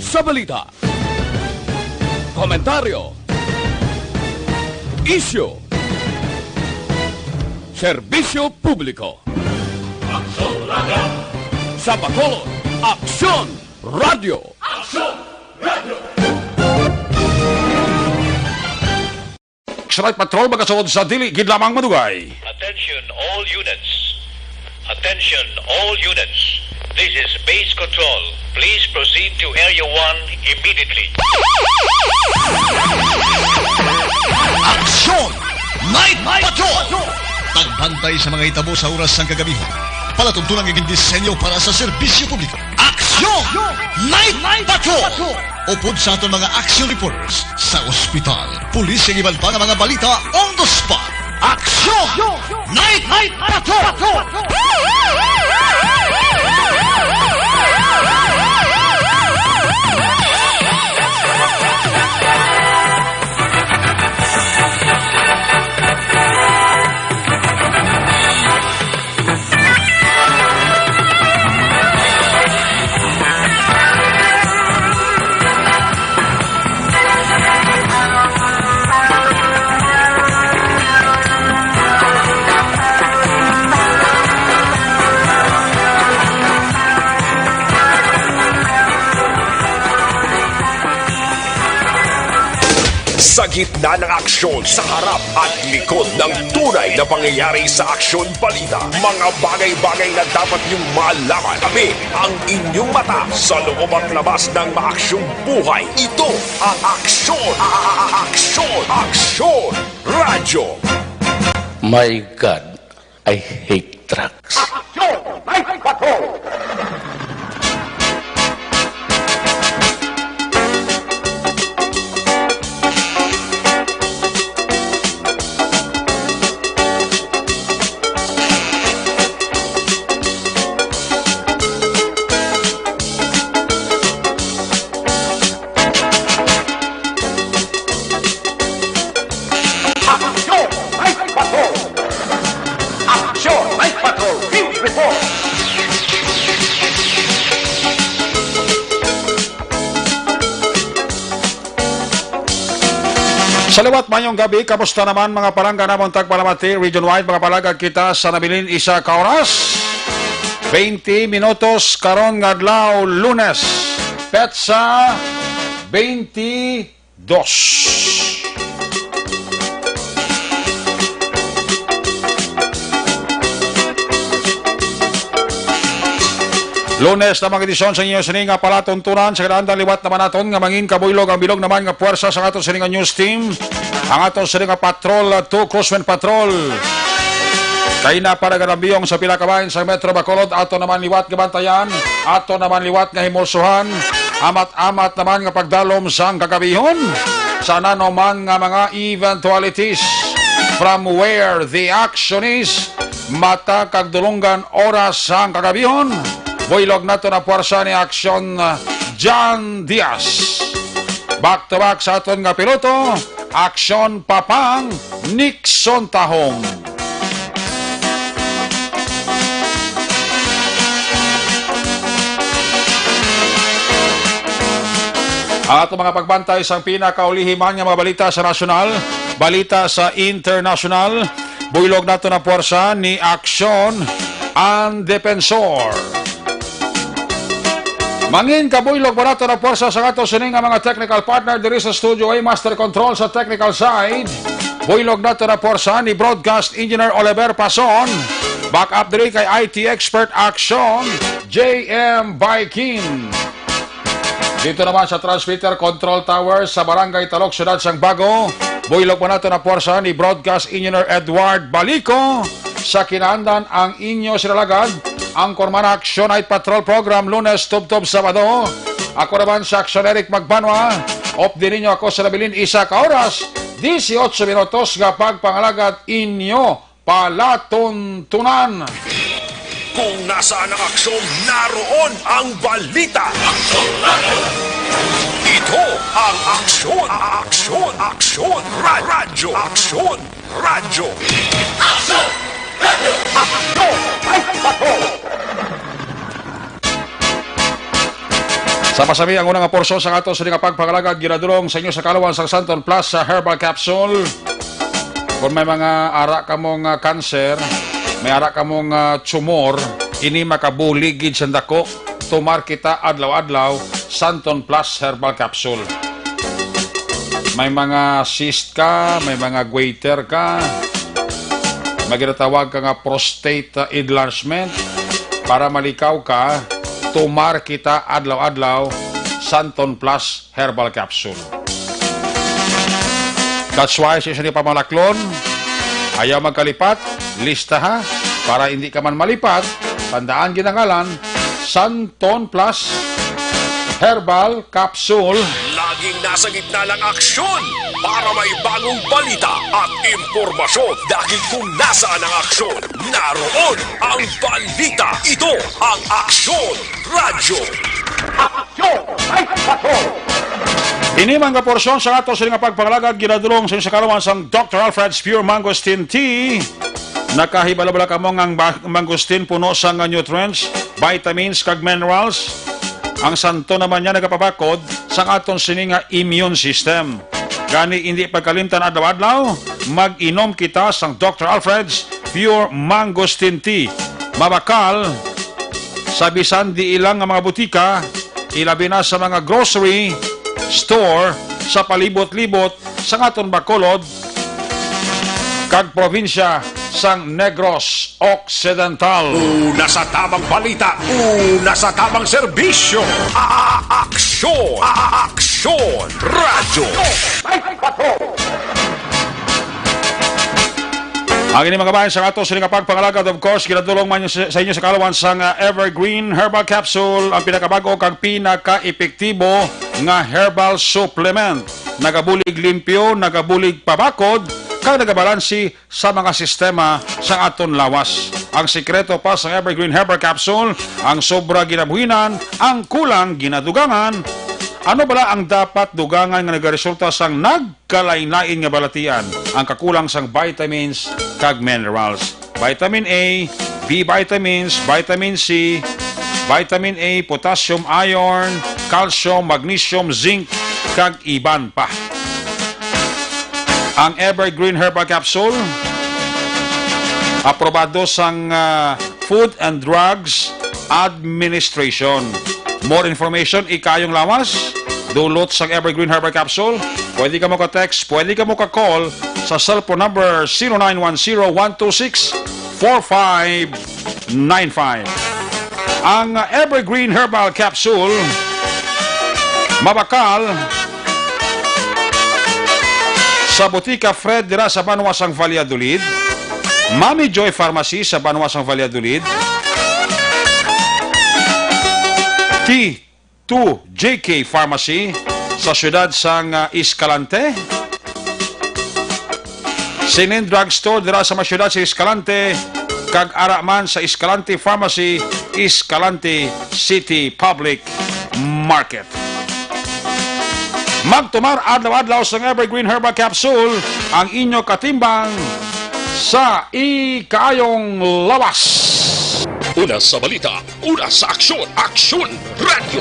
sa balita, komentaryo, isyu, serbisyo publiko. Sa Bacolod, Aksyon Radio. Action Patrol magasunod sa dili gid lamang madugay. Attention all units. Attention all units. This is base control. Please proceed to Area 1 immediately. Aksyon! Night Patrol! Tagbantay sa mga hitabo sa oras ng kagabihan. Palatuntunan ng disenyo para sa serbisyo publiko. Aksyon! Night Patrol! Upod sa aton mga action reporters sa ospital, pulis ang iban pa ng mga balita on the spot. Aksyon! Night Patrol! Sa gitna ng aksyon, sa harap at likod ng tunay na pangyayari sa Aksyon Balita, mga bagay-bagay na dapat niyong malaman. Kami ang inyong mata sa loob at labas ng maaksyong buhay. Ito ang Aksyon! Aksyon Radio! My God, I hate trucks. Salawat mayong gabi, kamusta naman mga palangga namon tagpalamati, region-wide mga palagag kita sa nabilin isa ka oras. 20 minutos karon nga adlaw Lunes, petsa 22. Lunes na mga edisyon sa inyo sining nga palatuntunan sa kadaandang liwat naman naton nga mangin kabuylog ang bilog naman nga puwersa sa aton sining nga news team. Ang aton sining nga Patrol 2 Crosswind Patrol. Kay na para ganabiyong sa pila ka bahin sa Metro Bacolod, ato naman liwat nga bantayan, ato naman liwat nga himulsuhan, amat-amat naman nga pagdalom sang kagabihon sa nanuman nga mga eventualities from where the action is mata kagdulungan oras sang kagabihon. Buylog na ito na puwersa ni Aksyon John Diaz. Back to back sa aton nga piloto, Aksyon Papang Nixon Tahong. Ato mga pagbantay sa pinakaulihiman nga mga balita sa nasyonal, balita sa international, buylog na ito na puwersa ni Aksyon ang Defensor. Mangin kabuylog mo nato na puwersa sa ato sining nga mga technical partner diri sa studio ay Master Control sa technical side. Buylog nato na puwersa ni Broadcast Engineer Oliver Pason. Back up diri kay IT Expert Action JM Baikin. Dito naman sa Transmitter Control Tower sa Barangay Talok, Syudad Sang Bago. Buylog mo nato na puwersa ni Broadcast Engineer Edward Balico. Sa kinaandan ang inyo sinalagad ang Korman Action Night Patrol Program Lunes, Tub-Tub, Sabado. Ako naman sa Action Eric Magbanwa. Op din ninyo ako sa nabilin isa ka oras, 18 minutos nga pagpangalagad inyo palatuntunan. Kung nasaan ang aksyon, naroon ang balita. Ito ang Aksyon Radio. Sa pasami ang unang porsyon sa ato sa nga pagpangalagad ginadulong sa inyo sa kalawan sa Santon Plus sa Herbal Capsule. Kung may mga ara ka mong cancer, may ara ka mong tumor, ini makabuligid sa dako, tumar kita adlaw-adlaw Santon Plus Herbal Capsule. May mga cyst ka, may mga goiter ka, may ginatawag ka nga prostate enlargement, para malikaw ka, tumar kita adlaw-adlaw Santon Plus Herbal Capsule. That's why sa isa ni pamalaklon, ayaw magkalipat, lista ha, para hindi ka man malipat, tandaan ginangalan, Santon Plus Herbal Capsule. Laging nasa gitna ng aksyon para may bagong balita at impormasyon. Dahil kung nasaan ang aksyon, naroon ang balita. Ito ang Aksyon Radyo. Ini mga porsyon sa ato sa nga pagpangalagad ginadulong sa sa kalawan sang Dr. Alfred's Pure Mangosteen Tea. Nakahibala-bala ka mo ang mangosteen puno sa nga nutrients, vitamins kag minerals. Ang santo naman niya nagapabakod sa aton sininga immune system. Gani hindi pagkalimtan adlaw-adlaw, mag-inom kita sang Dr. Alfred's Pure Mangosteen Tea. Mabakal, sa bisan di ilang nga mga butika, ilabi na sa mga grocery store sa palibot-libot sa aton Bacolod kag probinsya sang Negros Occidental. Una sa tamang balita, una sa tamang serbisyo. Aksyon! Aksyon Radyo! Ang ini mga bayan sa ato sa nga pagpangalagad, of course, ginadulong man sa inyo sa kalawan sang Evergreen Herbal Capsule, ang pinakabago kag pinaka-epektibo nga herbal supplement. Nagabulig limpyo, nagabulig pabakod, kag nagabalansi sa mga sistema sa aton lawas. Ang sikreto pa sa Evergreen Herbal Capsule, ang sobra ginabuhinan, ang kulang ginadugangan. Ano bala ang dapat dugangan nga nagaresulta sang nagkalain-lain nga balatian? Ang kakulang sang vitamins kag minerals. Vitamin A, B vitamins, vitamin C, vitamin A, potassium, iron, calcium, magnesium, zinc, kag iban pa. Ang Evergreen Herbal Capsule, aprobado sang Food and Drugs Administration. More information, ikayong lawas, dulot sang Evergreen Herbal Capsule. Pwede ka mo ka-text, pwede ka mo ka-call sa cellphone number 0910-126-4595. Ang Evergreen Herbal Capsule, mabakal sa Butika Fred dira sa Banuasang Valladolid, Mami Joy Pharmacy sa Banuasang Valladolid, T2 JK Pharmacy sa siyudad sang Escalante, Sinin Drugstore dira sa masyudad sa Escalante, kag araman sa Escalante Pharmacy, Escalante City Public Market. Magtumar adlaw-adlaw sa Evergreen Herbal Capsule, ang inyo katimbang sa ikayong lawas. Una sa balita, una sa aksyon. Aksyon Radyo.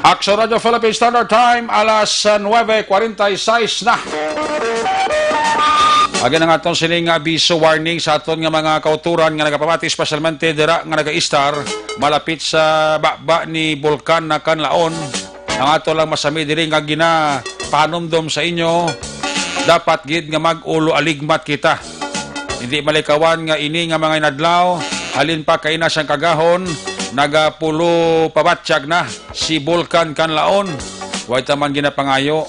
Aksyon Radio Philippine Standard Time, alas 9:46 na. Again ang atong sining abiso warning sa aton nga mga kauturan nga nagapamati, specialmente dira nga naga-istar malapit sa baba ni Bulkan na Kanlaon. Ang ato lang masami diri nga ginapahanumdom sa inyo, dapat gid nga mag-ulo aligmat kita. Hindi malikawan nga ini nga mga inadlaw, halin pa kay na siyang kagahon, nagapulo pabatsyag na si Bulkan Kanlaon. Way taman ginapangayo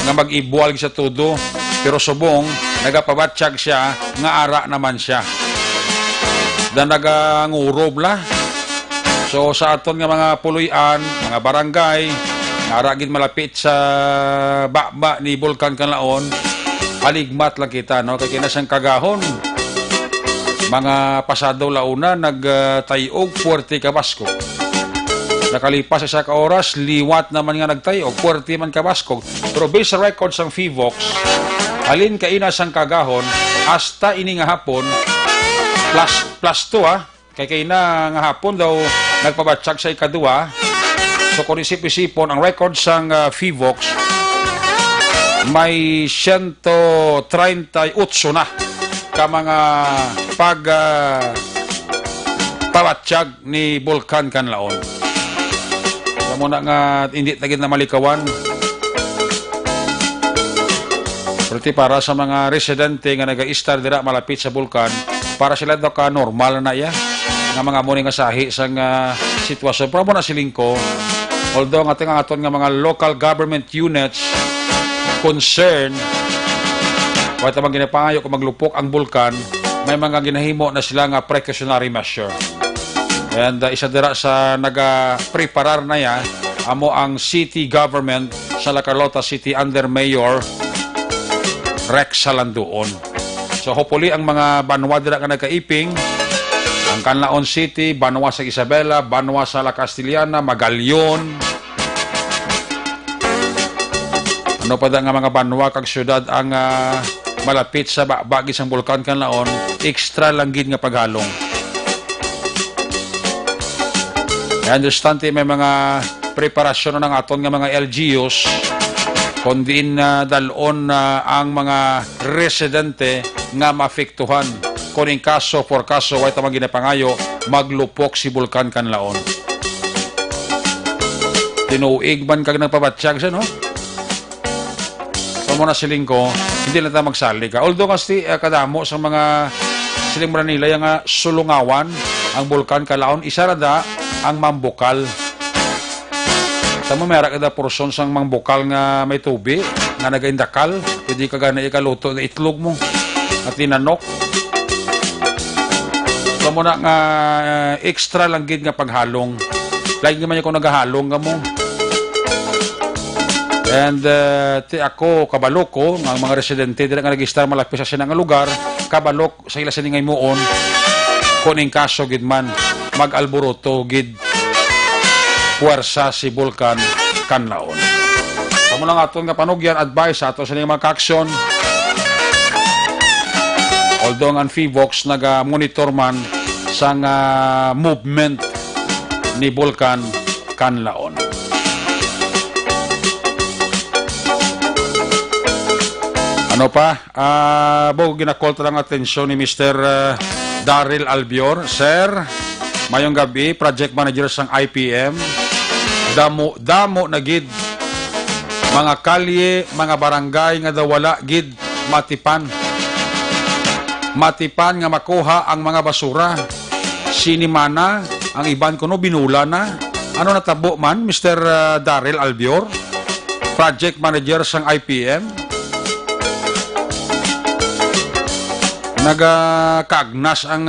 nga mag-ibuwal sa tudo, pero subong nagapabatsyag siya nga ara naman siya. Dan nagangurob la. So sa aton nga mga puluyan, mga barangay, nga ara gid malapit sa baba ni Bulkan Kanlaon, aligmat lang kita, no? Kaya kinasang kagahon. Mga pasado launa, nagtayog puwerte kabasko. Nakalipas sa ka oras, liwat naman nga nagtayog, puwerte man kabasko. Pero based sa records ng FIVOX, alin ka ina sang kagahon, hasta ini nga hapon, plus 2 ha, kay na nga hapon daw nagpabatsyag sa ikaduwa. So kung isip-isipon, ang record sang FIVOX may 138 na ka mga pabatsyag ni Bulkan Kanlaon. So muna nga hindi tagid na malikawan. Pero para sa mga residente nga naga-istar dira malapit sa bulkan, para sila daw ka normal na iya nga mga muni nga sahi sang sitwasyon. Pero mo na silingko, although nga tinga aton nga mga local government units concern wala tamang ginapangayo kung maglupok ang bulkan, may mga ginahimo na sila nga precautionary measure. And isa dira sa naga-preparar na ya amo ang city government sa La Carlota City under Mayor Rex Salanduon. So hopefully ang mga banwa dira nga nagkaiping, ang Canlaon City, banwa sa Isabela, banwa sa La Castellana, Magallaon, ano pa da nga mga banwa kag syudad ang malapit sa bagi sang bulkan Canlaon, extra lang gid nga paghalong. I understand may mga preparasyon ng aton nga mga LGUs kundi dalon ang mga residente nga maapektuhan kung in kaso for kaso way tamang ginapangayo maglupok si Bulkan Canlaon. Tinuig man kag nagpabatsyag siya, no? So muna siling ko, hindi lang tayo magsali ka. Although kasi kadamo sa mga siling Manila yung sulungawan ang Bulkan Canlaon, isa rada ang mambukal. Tama meron kada porson sang mangbukal nga may tubi nga nagaindakal, pwede ka gana ikaluto na itlog mo at tinanok. So muna nga extra lang gid nga paghalong. Lagi naman yung kung naghahalong ka mo. And ako, kabalok ko, ang mga residente dila nga nag-istar malapit sa sinang lugar, kabalok sa ila siningay moon, kuning kaso gid man, mag-alburoto gid puwersa si Bulkan Canlaon. Kamo lang aton nga panugyan, advice ato sa mga kaksyon. Although ang FIVOX naga-monitor man sa movement ni Bulkan Canlaon. Ano pa? Ginakol lang atensyon ni Mr. Daryl Albior. Sir, mayong gabi, project manager sang IPM. Damo na gid mga kalye, mga barangay nga daw wala gid matipan nga makuha ang mga basura. Sinimana ang iban kuno binula na. Ano natabo man, Mr. Daryl Albior, project manager sang IPM? Nagakagnas ang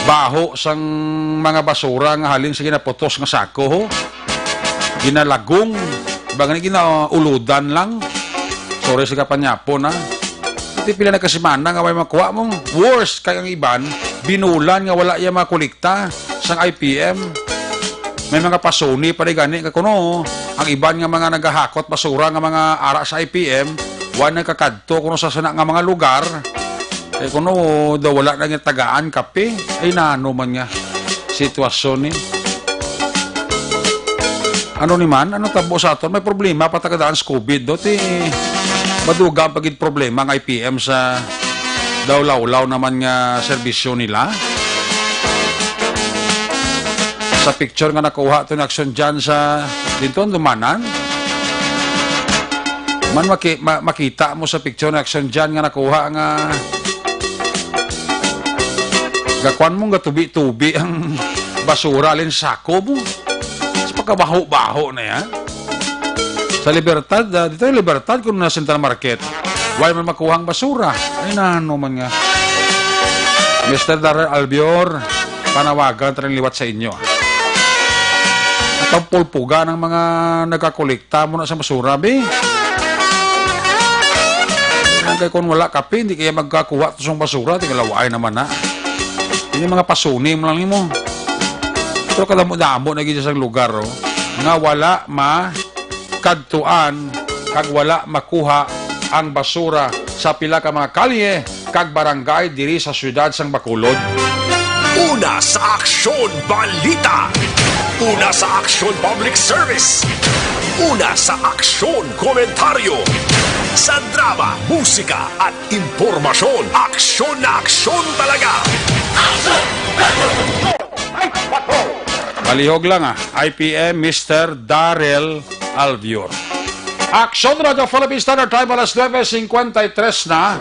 baho sang mga basura nga halin sa ginaputos nga sako ho. Ginalagong, baga ginauludan lang. Sorry sa kapanyapon ha. Iti pila na kasimana nga may makuha mong worst kay ang iban, binulan nga wala yung makulikta sang IPM. May mga pasuni pa rin gani kuno. Ang iban nga mga nagahakot basura nga mga ara sa IPM, wala kakadto kuno sa sana nga mga lugar. Eh kuno daw wala na nga tagaan kape, ay naano man nga sitwasyon ni. Ano ni man, ano tabo sa aton, may problema patagadaan sa COVID do ti madugang pagid problema ng IPM sa daw lawlaw naman nga serbisyo nila. Sa picture nga nakuha ito ng action dyan sa dito dumanan, man makita mo sa picture ng action dyan nga nakuha nga gakuan mong gatubi-tubi ang basura alin sako mo. Sa pagkabaho-baho na yan. Sa Libertad, dito yung Libertad kung na Central Market, why man makuha ang basura? Ay naano man nga. Mr. Daryl Albior, panawagan tayo liwat sa inyo. At ang pulpuga ng mga nagkakolekta mo na sa basura, be. Kaya kung wala kape, hindi kaya magkakuha ito sa basura, tingalawaay naman na. Yung mga pasuni mo lang mo. Pero kadamo-damo na gito sa lugar, oh, nga wala kadtuan kag wala makuha ang basura sa pila ka mga kalye kag barangay diri sa syudad sang Bacolod. Una sa aksyon balita. Una sa aksyon public service. Una sa aksyon komentaryo. Sa drama, musika at impormasyon, aksyon na aksyon talaga. Palihog lang IPM Mr. Darrell Alvior. Aksyon Radio Philippine Standard Time alas 9:53 na.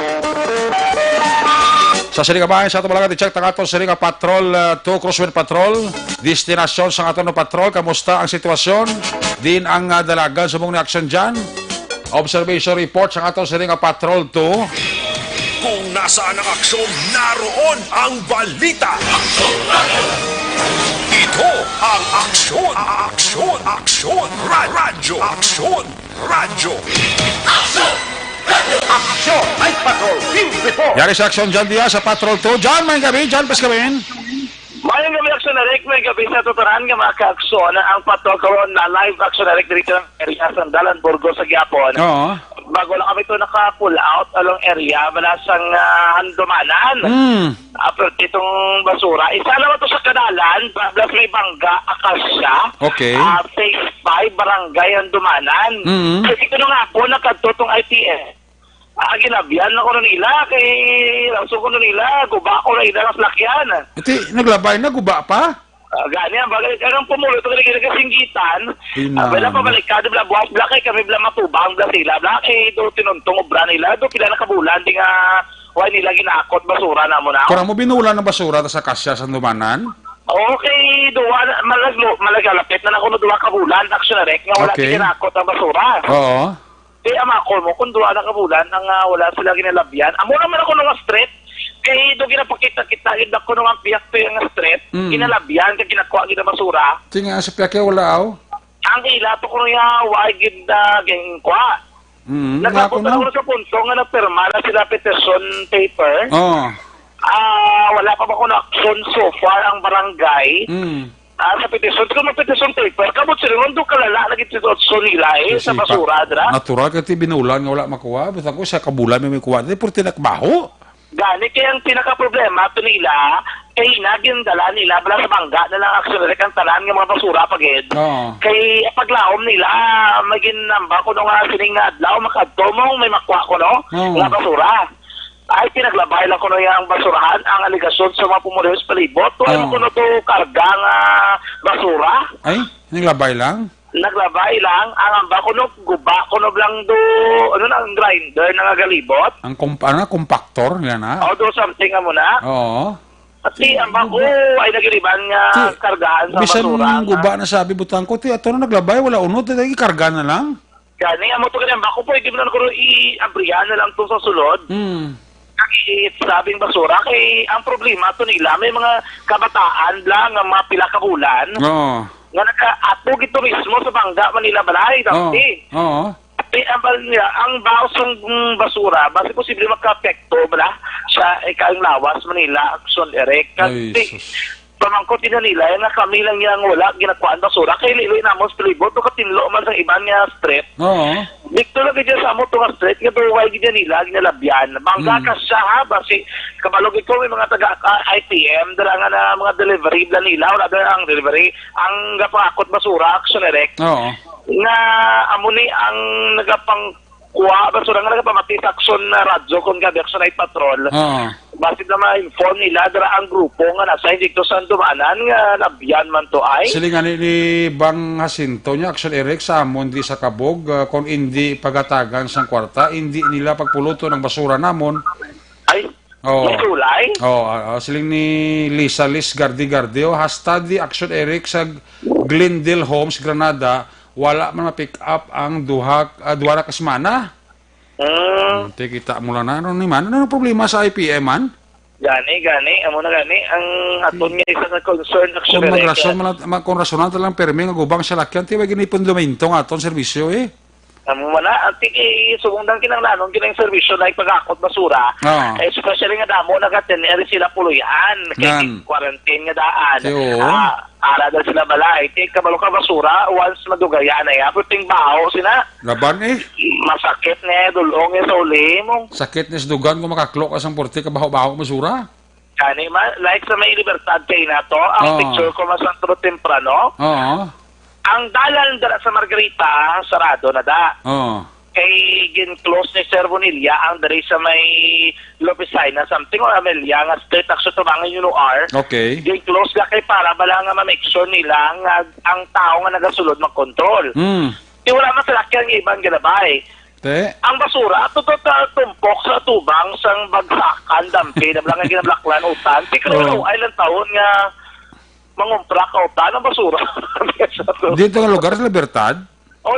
Sa Siringa Bahay, sa ato malaga, i-check ang ato Siringa Patrol 2, Crosswind Patrol. Destinasyon sa ato ng patrol, kamusta ang sitwasyon? Din ang dalagan sa mong aksyon dyan. Observation report sa ato Siringa Patrol 2. Kung nasaan ang aksyon, naroon ang balita. Ito ang aksyon, aksyon, aksyon, radyo, aksyon, radyo. Aksyon! Night Patrol! Field Report! Yari sa aksyon dyan diya sa Patrol 2. Dyan, may gabi. Dyan, pas gawin. Mayang gabi aksyon na rin, may gabi sa tuturan nga mga ka-aksyon ang patrol karon na live action na rin dito ng area sa Dalan, Burgos sa Gyapon. Oo. Bago lang kami ito naka-pull out along area, malasang handumanan. After itong basura. Isa naman ito sa Kanalan, plus may Bangga, Akasya. Okay. Phase 5, Barangay Handumanan. Kasi ito nga po, nakatutong ITS. Ginabihan ako na nila, kay langso ko na nila, guba ko na nila ng slakyan. Iti, naglabay na, guba pa? Ganyan, bagay, anong pumulo, ito kasinggitan. Wala pa balikado, bla buwas, bla kay kami, bla matubang, bla sila, bla kay do tinuntong obra nila, do pila nakabulan, di nga, why nila ginakot basura na mo na. Kurang mo binula ng basura sa kasya sa Dumanan? Okay, duwa, malagalapit na ako na duwa kabulan, action na rek, nga wala Okay. ginakot ang basura. Oo. Kaya amakol mo, kung duwa na kabulan, ang wala sila ginalabyan. Amo naman ako nung street, kaya do ginapakita-kita, hindak ko nung piyak to yung street, ginalabyan, kaya ginakuha gina basura. Tinga sa piyake, wala aw. Ang ilato ko nung why gid geng kwa. Nako Nagpunta na. ako sa punto nga nagpirma na sila petition paper. Oo. Wala pa ba ko na action so far ang barangay. Sa petition, kung mag-petition paper, kabot sila, nandun kalala, nag-petition nila sa basura, dra. Natural kasi binulan nga wala makuha. Basta ko sa kabulan may kuha. Dahil puro tinakbaho. Gani, kaya ang pinaka-problema ito nila, kay inagin dala nila, bala sa Bangga na lang aksyon ang talan ng mga basura pagid. Oo. Kay paglaom nila, maging namba ko nung sining na adlaw, makadtomong may makuha ko, no? Nga basura. Ay, pinaglabay lang ko na yung basurahan, ang aligasyon sa mga pumulihos palibot. Tuwala ko na ito karga nga basura. Ay, naglabay lang. Naglabay lang, ang amba ko no, guba ko no lang do, ang grinder na nagalibot. Ang compactor nila na. O do something nga muna. Oo. At ang amba ko ay nagiriban nga kargaan sa Bisan basura. guba na sabi butang ko, ito na naglabay, wala unod, ito karga na lang. Gani, amo to ganyan, bako po, hindi mo na ko i-abrihan na lang to sa sulod. Sabing basura kay ang problema to nila may mga kabataan lang nga mga pila ka bulan Oo. nga naka-atog ito mismo sa Bangga Manila Balay dati. Oo. Ang baos ng basura base posible magka-apekto bala sa ikaang lawas Manila Action Erect Ay, kasi sus. pamangkot din nila nga kami lang yang wala ginakuan basura kay liloy namo sa palibot to katinlo man sa iban nga street. Oo. Dito lang dyan sa mo itong street, nga duway dyan nila, ginalabyan. Bangga ka siya ha, basi kabalog ito may mga taga-IPM, dala nga na mga delivery bla nila, wala dala ang delivery, ang gapakot basura, action erect, Oo. nga amo ni ang nagapang kuha, basura nga nagapamati sa action na radyo, kung gabi action night patrol. Oo. Basi na ma-inform nila, dala ang grupo nga nasa dito sa Dumanan, nga labyan man to ay. Silingan ni Bang Jacinto niya, Action Eric, sa amon di sa kabog, kung hindi pagatagan sa kwarta, hindi nila pagpuluto ng basura namon. Ay, may kulay? Siling ni Lisa Liz Gardi-Gardio, hashtag di Action Eric sa Glendale Homes, Granada, wala man ma-pick up ang duha na kasmana. Kita mo lang na. Ano naman? Ano problema sa IPM, man? Gani. Amo na gani. Ang aton nga isa nga concern action Kung rasonan talang permi nga gubang sa lakyan, tiba ginipon dumintong aton serbisyo eh. Amo mana, antik subungdan kinanglanon kinang servisyo na ipagakot basura. Especially nga damo nagateneri sila puluyan. Kaya quarantine nga daan. Ara dahil sila balay. Kabalo ka basura, once madugayan na yan. Puting baho sila. Laban eh. Masakit na dulong sa uli mo. Sakit na dugan kung makaklok ka sa porte ka baho-baho basura. Gani, like sa may Libertad kay na to, ang picture ko masantro temprano. Oo. Ang dalan dala sa Margarita, sarado na da. Oo. Kay gin-close ni Sir Bonilla ang dari sa may Lopesina, something or Amelia, nga straight akso tumangan yun R. Okay. Gin-close ka kay para bala nga ma-make sure nila nga ang tao nga nagasulod mag-control. Di wala man sila kaya ang ibang ginabay. Ang basura, tumpok sa tubang sang bagsakan, dampi, na lang nga ginablaklan, utan. Di ka naman island taon nga mangumpra ka utan ang basura. Dito nga lugar sa Libertad?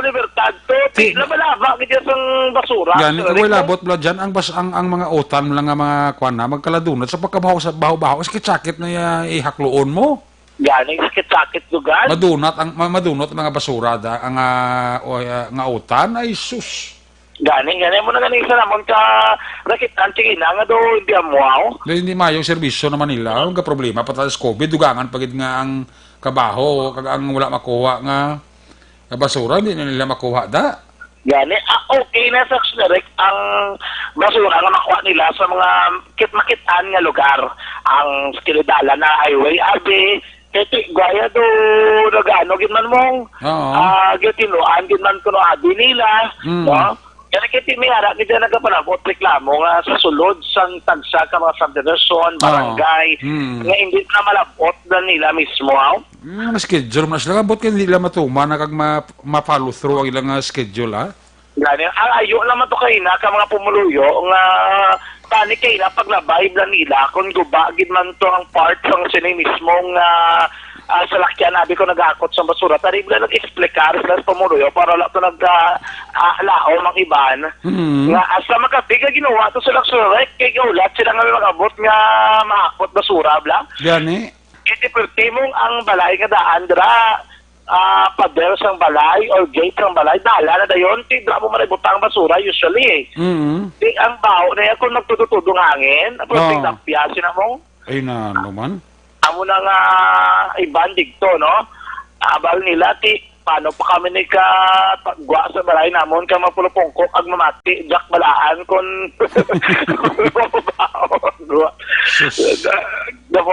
Libertad to. Laba-laba kita sang basura. Gani, kung labot mo dyan, ang mga utan lang nga mga kwan na, magkaladunat sa pagkabaho sa baho-baho, sakit-sakit na ihakloon mo. Gani, sakit-sakit lugar. Madunot mga basura da, ang nga utan, ay sus. Gani mo na ganisa naman ka rakitan, sige na nga do, hindi amuaw. Hindi mayong serbisyo naman nila, ang problema, patatas COVID, dugangan, pagid nga ang kabaho, kag ang wala makuha nga basura, hindi na nila makuha da. Gani, okay na sa Xnerek ang basura nga makuha nila sa mga makitaan nga lugar. Ang skilidala na highway, abi, kaya gaya do, nagano, ginman mong, gitinuan, ginman ko no abi nila, no? Kaya kaya may harap, hindi na nagkapanabot reklamo nga sa sulod, sang tagsa ka mga subdivision, barangay, nga hindi na malabot na nila mismo, schedule mo na sila. Ba't kaya hindi nila matuma na kag ma-follow through ang ilang schedule, ha? Gani, ang ayo naman to kayo na, ka mga pumuluyo, nga tani kayo na paglabay na nila, kung gubagid man to ang part ng sila mismong sa lakyan, nabi ko nag-akot sa basura, tari bila nag-explikar sila sa pumuluyo para wala ito nag-lao mga iban. Nga, asa makabiga ginawa to sila sa kay ulat sila nga mag-abot nga maakot basura, bla? Gani? Iti mong ang balay nga daan, dra, pader sang balay or gate sang balay, dala na dayon, tidra mo maributang basura usually Di ang bao na yan, kung nagtututudong hangin, apos tingnapiasin na mo. Ay na naman. Amo na nga ibandig to, no? Abal nila, paano pa kami ni ka gwa sa balay namon ka mapulupongkok ag mamati jak balaan kon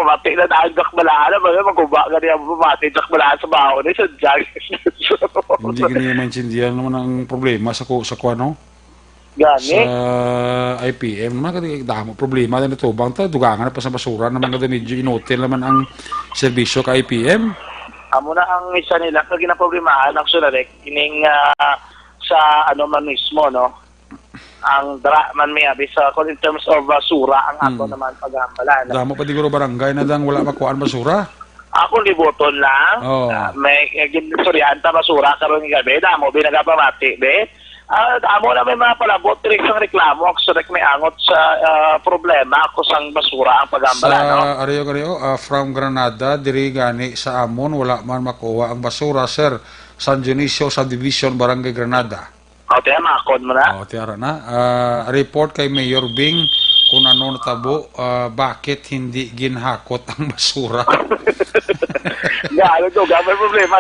mati na dahil jak balaan magkuba ka niya mamati jak balaan sa baho ni sa jag. Hindi ka niya maintindihan naman ang problema sa no? Gani? Sa IPM naman damo problema din ito bang dugangan na pa sa basura naman na medyo inotel naman ang serbisyo ka IPM. Amo na ang isa nila kag ginaproblemahan actually ining sa ano man mismo, no, ang dra man may abi sa in terms of basura ang ato naman paghambalan. Damo pa diguro barangay na lang wala makuhaan basura. Ako liboton lang. May ginsurianta basura karon nga gabi damo binagapamati be. Damo na may mga palabot direk sang reklamo actually may angot sa problema ako sang basura ang paghambalan, no. Sa Areo from Granada diri gani sa amon wala man makuha ang basura, sir. San Dionisio Subdivision, Barangay Granada. Tiyan, makakod mo na. Tiyan na. Report kay Mayor Bing kung ano natabo, bakit hindi ginhakot ang basura. May problema.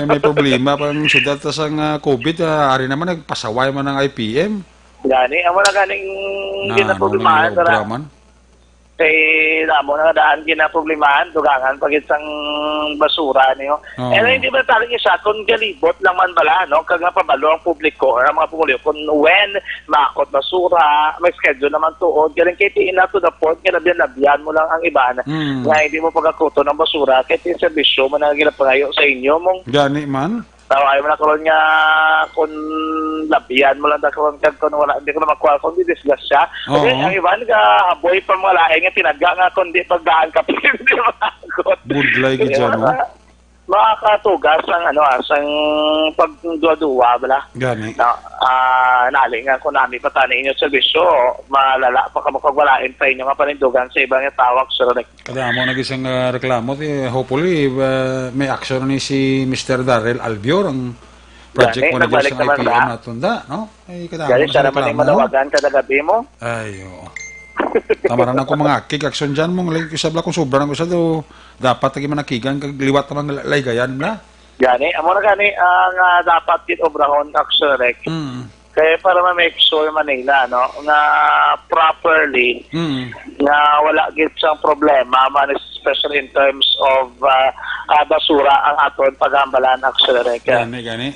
May problema pang syudad sa COVID, ari naman nagpasaway man ng IPM. Gani, amo na ganing ginaproblemahan. Kay damo na daan ginaproblemahan, dugangan pag isang basura niyo. Hindi ba taling isa kung galibot lang man bala, no? Kag nga pabalo ang publiko or ang mga pumuliyo kung when makot basura, may schedule naman tuod. Galing kay tiin na to the point, kinabyan mo lang ang iba na nga hindi mo pagkakuto ng basura, kaya tiin servisyo man ang ginapangayo sa inyo mong. Gani man? Tawayo mo na karon nga kung labihan mo lang na karon kung wala hindi ko na makuha kung di discuss siya. Okay, ang iban ka aboy pa mga laing nga tinaga nga kung di pagdaan ka hindi makakot. Budlay ka dyan, no? Makakatugas ang sang pagduwa-duwa bala. Gani. Nali nga kung namin patani inyo servisyo, malala pa ka makagwalain pa inyo nga panindugan sa ibang tawag sa Ronek. Kada mo nag-isang reklamo, hopefully may action ni si Mr. Darrell Albior, ang project mo na dyan sa IPM na tunda, no? Gani, sana man yung malawagan kada gabi mo. Ay, oo. Tamaran ako mga kick-action dyan mong lagi kisabla kung sobra ng gusto do dapat lagi manakigan kagliwat namang laygayan na. Gani, amo na gani ang dapat kit obrahon action rek. kaya para ma-make sure Manila, no, nga properly, nga wala gid siyang problema, man, especially in terms of basura ang aton paghambalan actually. Gani.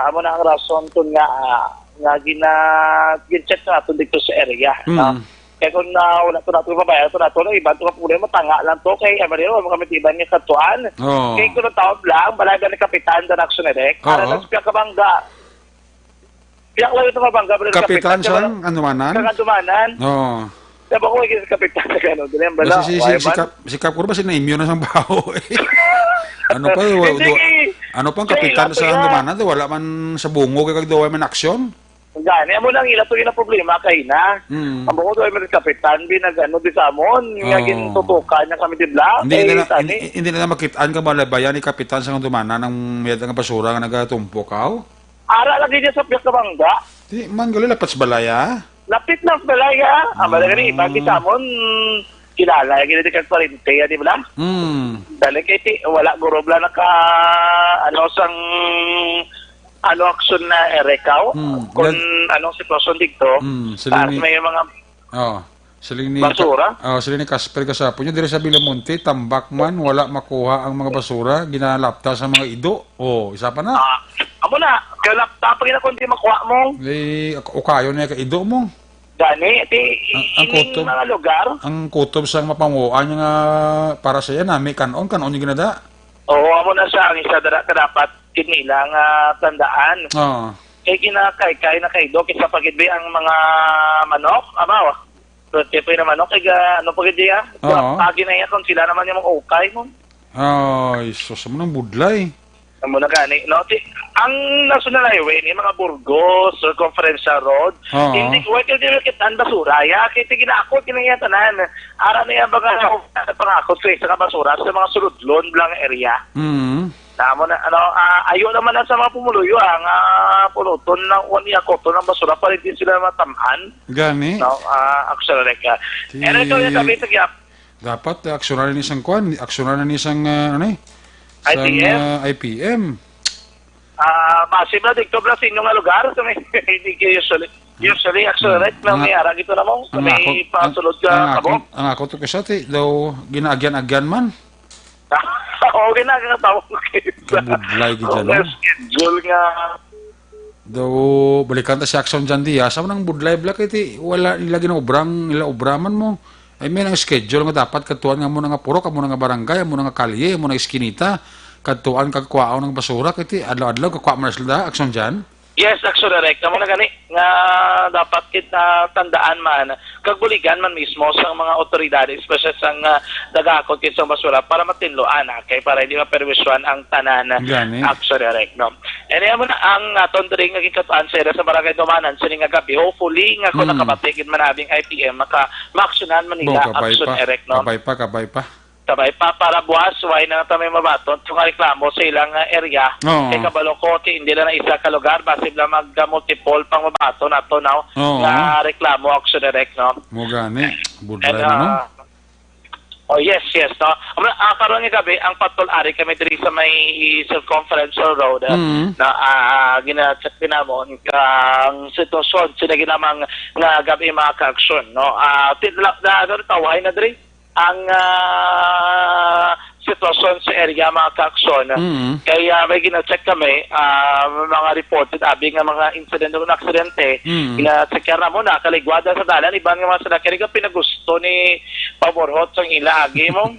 Amo na ang rason kun nga gin-check natin dito sa area, no? Kaya kung wala ito natin pabayaan ito natin, iba ito problema, tanga lang ito. Kaya Amarino, mga matiban niya katuan. Kaya kung natawag lang, balaga ni Kapitan Dan Action Direct, para lang siya kabangga. Kaya lang ito kabangga, Kapitan siya, Andumanan? Andumanan. Oo. Diba ko yung Kapitan na gano'n? Si Kapur ba sina-immune na siyang baho eh? Ano pa ang Kapitan sa Andumanan? Wala man sa bungo, kaya kagdawa man aksyon? Gani, amo lang ila to yung problema kay na. Ang bukod ay mga kapitan, binagano di sa amon, nga gintutukan niya kami di bla. Hindi na makitaan ka malabayan ni Kapitan sa Dumana ng miyada nga basura nga nagatumpok ka? Ara lagi niya sa piyak kabangga. Di, man gali lapit sa balaya? Lapit lang sa balaya. Ang balagani, pagi sa amon, kilala, giniti kag parinte, di ba? Dali kay wala gurobla na ka, sang aksyon na erekaw kung anong sitwasyon dito at may mga basura sila ni Casper Gasapo nyo dire sa Bilamonte tambak man wala makuha ang mga basura ginalapta sa mga ido isa pa na amo na kaya lapta pag na kundi makuha mo o kayo na ka ido mo gani ining mga lugar ang kutob sang mapanguan nga para sa yan may kanon yung ginada amo na siya ang isa dapat kinilang tandaan. Kaya kinakay na kay Doc, isa pagidbi ang mga manok, amaw. So, tipo na manok, kaya ano pagidbi pagi na yan kung sila naman yung mga ukay mo. Sus, mo ng budlay. Amo na gani. No? Ang National Highway, ni mga Burgos, Circumferential Road, hindi ko kitaan basura. Kaya ginakot, kinangiyatanan. Ara na yan baga pangakot ko sa basura sa mga suludlon blang area. Tama na, ayaw naman na sa mga pumuluyo, ang punuton ng uniakoto ng basura, pa rin din sila matamaan. Gani? No, actually, ito yung sabi sa gyap. Dapat, aksyonan ni isang kwan, aksyonan ni isang, IPM. Masim na dito ba sa inyong lugar? Hindi kayo usually, actually, may arag ito na mo, may pasulod ka kabo. Ang ako to kasi, daw, ginaagyan-agyan man. Oo, ginagatawa ko kayo. Kabudlay gito, no? Schedule nga. Daw, balikan ta si Action dyan di, asa mo nang budlay black iti, wala nila obraman mo. Ay may nang schedule nga dapat katuan nga mo nga purok, mo nga barangay, mo nga kalye, mo nga iskinita, katuan kagkuao ng basura, kiti adlaw-adlaw kakwa mo na sila, Action dyan? Yes, Action Direct. Amo na gani nga dapat kita tandaan man kagbuligan man mismo sa mga otoridad especially sa dagakot sa basura para matinloan kay para hindi maperwisyon ang tanan Action Direct, no. And amo na ang aton diri nga gikatuan sa barangay Dumanan sa nga gabi hopefully nga kung nakabatikid man abing IPM maka-aksyonan man nila Action Direct, no. Kabay pa. Sabay pa para buwas, why na natin may mabaton kung reklamo sa ilang area. Kaya kabalo ko, hindi na isa ka lugar, basib lang mag-multiple pang mabaton ato now, na reklamo Action Direct, no? Mo gani, budlay no? Yes, no? Karoon nga gabi, ang patul-ari kami diri sa may Circumferential Road, na gina-check pinamon ang sitwasyon, sinaginamang nga gabi mga ka-aksyon, no? Taway na diri ang sitwasyon sa area mga ka-aksyon. Kaya may gina-check kami, mga reported, abing nga mga incident o aksidente, gina-check na mo na, kaligwada sa dalan, ibang nga mga salakiri ka pinagusto ni Paborhot sa ilagi mo.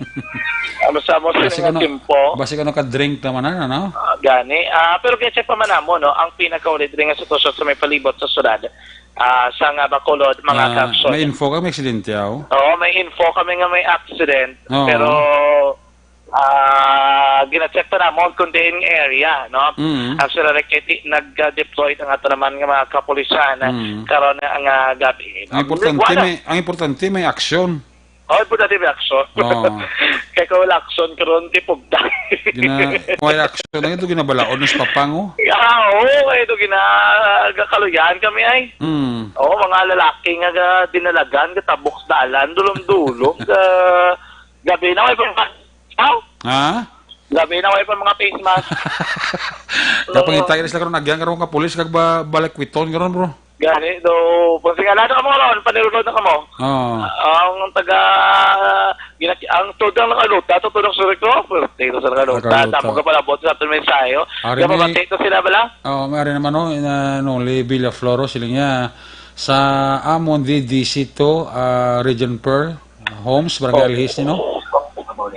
Sa mo sa nga timpo. Basi ka ka-drink naman na, no? Gani. Pero kaya check pa man mo, no, ang pinaka-ulit rin nga sitwasyon sa may palibot sa syudad. Sa nga Bacolod, mga ka-aksyon. May info ka, may aksidente ako? Oo, may info kami nga may accident. Pero, gina-check pa na mo kung din area, no? Actually, nag-deploy ang ato naman nga mga kapulisan karon ang gabi. Ang importante, may aksyon. Importante may aksyon. Kaya kung wala aksyon, karon di pugda. May aksyon na ito, ginabalaon ng papango? Oo, ito ginagaluyan kami ay. Oo, mga lalaki nga dinalagan, katabok dalan, dulong-dulong, gabi na may pagpapagaw. Ha? Gabi na way pa mga face mask. Kapangitay na sila karon nagyan karon ka pulis kag balik kwiton karon bro. Gani do pagsingalado ka mo ron panirunod na kamo. Ang taga ang tudang ng aluta tutulong sa recto pero sa aluta tapos ka pala bot sa aton mensayo. Dapat matito sila bala? Mari naman no Le Villafloro sila niya sa Amon DDC to Region Per Homes Barangay Alhis no.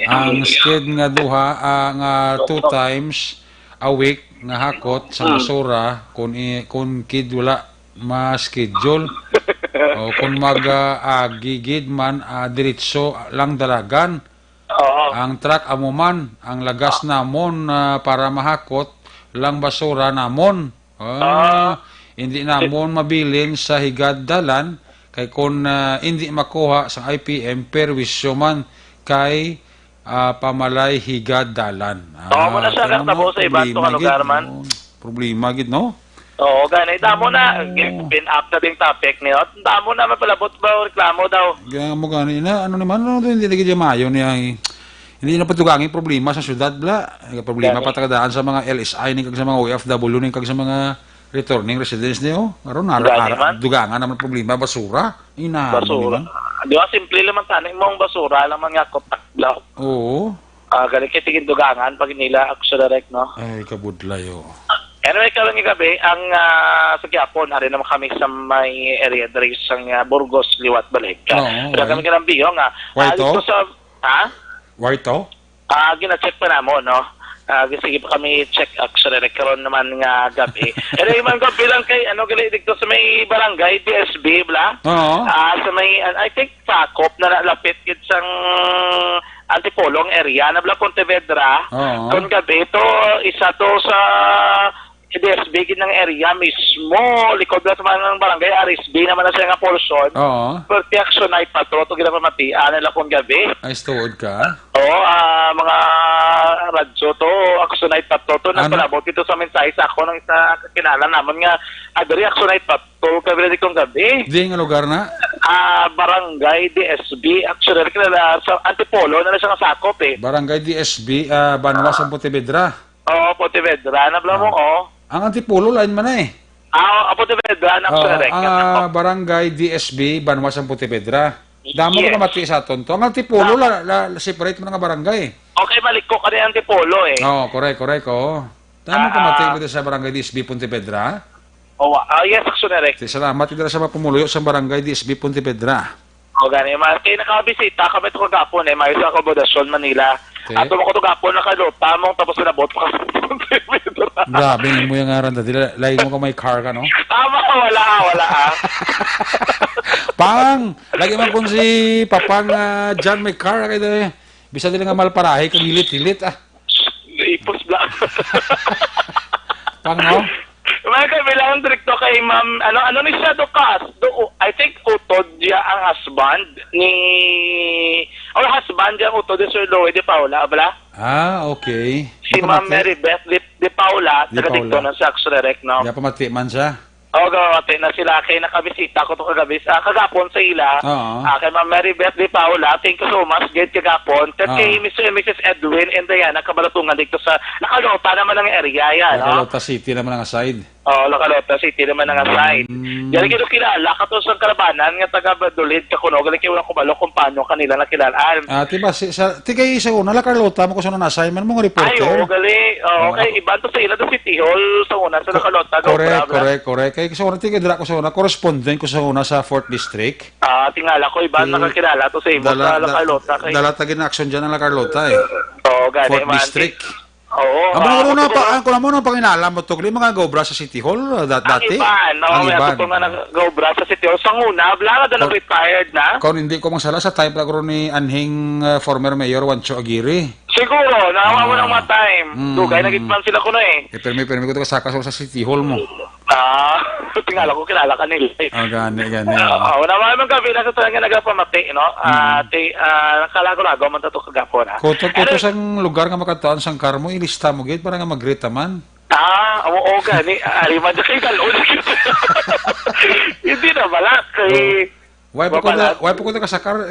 Ang skid nga duha nga 2 times a week nga hakot sa basura kung kid wala ma-schedule o kung mag-agigid man diretso lang dalagan ang truck amuman ang lagas namon para mahakot lang basura namon hindi namon mabilin sa higad dalan kay kung hindi makuha sa IPM perwisyo man kay pamalay higad dalan. Mo na siya katabo sa ibang lugar man. Problema gid no? Oo, ganay. Damo na. Pin up na ding topic niyo. Damo na mapalabot ba reklamo daw. Kaya mo gani na ano naman hindi na mayo niya hindi na patugangin problema sa syudad bla. Problema patagdaan sa mga LSI ni kag sa mga OFW ni kag sa mga returning residents niyo. Aron dugangan naman problema basura. Basura. Di ba simple naman tanig mong basura lang mga kotakla. Oo. Galing kay tigin dugangan pag nila actually direct no. Ay kabudlayo. Anyway, karong gabi, ang sa Gyapon, hari naman kami sa may area dere sa Burgos, Liwat, Balik. Kaya kami ka ng biyo nga. White sa, ha? White to? Gina-check pa namon, no? Sige pa kami check actually, karon naman nga gabi. Anyway, man gabi lang kay, gali dito sa may barangay, DSB, bla? Oo. Sa may, I think, Sakop na nalapit gid sang Antipolong area, na bla Pontevedra. Kung gabi, to isa to sa DSB gid ng area mismo, likod na sa mga barangay, RSB naman na siya nga portion. Perti action night patrol, to ginapamatian nila kung gabi. Ay, stood ka? Oo, mga radyo to, action night patrol to, napalabot ito sa mensahe sa ako ng isa kakilala naman nga, agri action night patrol, kabili kong gabi. Di nga lugar na? Barangay DSB, actually, sa Antipolo, na siya nga sakop eh. Barangay DSB, Banwas ang Pontevedra. Oo, Pontevedra, nabla mo, Ang Antipolo, line man na eh. Pontevedra, actually. Barangay DSB, Banwas ang Pontevedra. Damo ko namati sa aton to. Ang Antipolo, separate mo nga barangay. Okay, maliko ka rin Antipolo eh. Correct. Damo ko namati sa barangay DSB Pontevedra. Yes, actually. Salamat ito sa mapumuluyo sa barangay DSB Pontevedra. Gani, kaya nakabisita kami ito kagapon eh, may sa akomodasyon Manila. Ato mo ko ito kagapon nakalupa mong tapos nabot pa kasi Pontevedra. Grabe, mo yung nga randa. Lagi mo ka may car ka, no? Tama, wala Pang! Lagi man kung si Papang John may car kayo bisa nila nga malparahe kang hilit-hilit Ipos lang. Pang, no? May kabilang direkto kay ma'am, ano ni siya I think utod niya ang husband husband niya utod ni Sir Louie de Paula, bala? Okay. Si Ma'am Mary Beth de Paula, taga-dikto ng Saxo Direct, no? Di pa mati man siya? Gawate na sila kay nakabisita ko to kagabi kagapon sa ila. Kay Ma'am Mary Beth de Paula, thank you so much, get kagapon. Kay Mr. and Mrs. Edwin and Diana, kabalatungan dito sa Nakalota naman ang area yan. Nakalota City naman ang side. Nakalota City naman ang side. Yan kito kilala, kato sa karabanan, nga taga-Badolid, kakuno, galing kayo ng kumalo kung paano kanila nakilalaan. Diba, tigay sa una, la Carlota mo kung saan na assignment mo, reporter. Gali. Okay, iba to sa ila, to City Hall, sa una, sa Nakalota. Correct. Kaya sa una, tigay ko sa una, correspondent ko sa una sa 4th District. Tingala ko, iba nakakilala to sa iba, sa La Carlota. Dala tagin na action dyan ang La Carlota eh. 4th District. Oo. Kung mo nang panginalam mo to, mga gobra sa City Hall dati. Ang iban. Ito nga nag-gobra sa City Hall. Sa una, blanca na retired na. Kung hindi ko magsala sa time na ni Anhing former Mayor Juancho Aguirre. Siguro, nakawa mo ng mga time. Dugay, nagitman sila ko na eh. Permi ko ito kasaka sa City Hall mo. Tingala ko, kilala ka nila eh. Gani. Naman mga gabi na sa talaga nagapamati, no? Nakalago-lago man ito kagapon, ha? Kuto sa lugar nga makataon sang karmo, ilista mo gid para nga magreta man. Gani. Ariman dyan kayo kalon. Hindi na bala. Why pa ko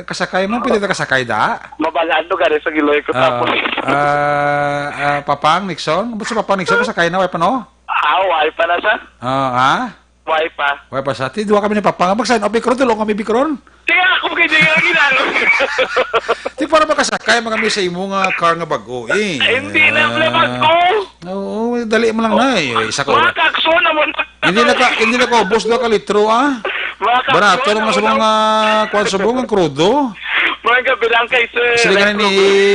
kasakay mo? Pwede na kasakay da? Mabalado ka rin sa giloy ko tapos. Papang Nixon? Ba't sa Papang Nixon kasakay na? Why pa no? Why pa na sa? Why pa? Why pa sa? Dua kami ni Papang. Mag-sign up Bicron, tulong kami Bicron. Tiga ako kay Tiga ginalo. Di para makasakay mga kami sa imo nga car nga bago eh. Hindi na labag ko. Oo, dali mo lang na eh. Isa ko. Makakson naman. Hindi na ko ubos 2 ka litro ah. Barato lang sa mga kwan subong ang krudo. Mga bilang kay sir. Sila ni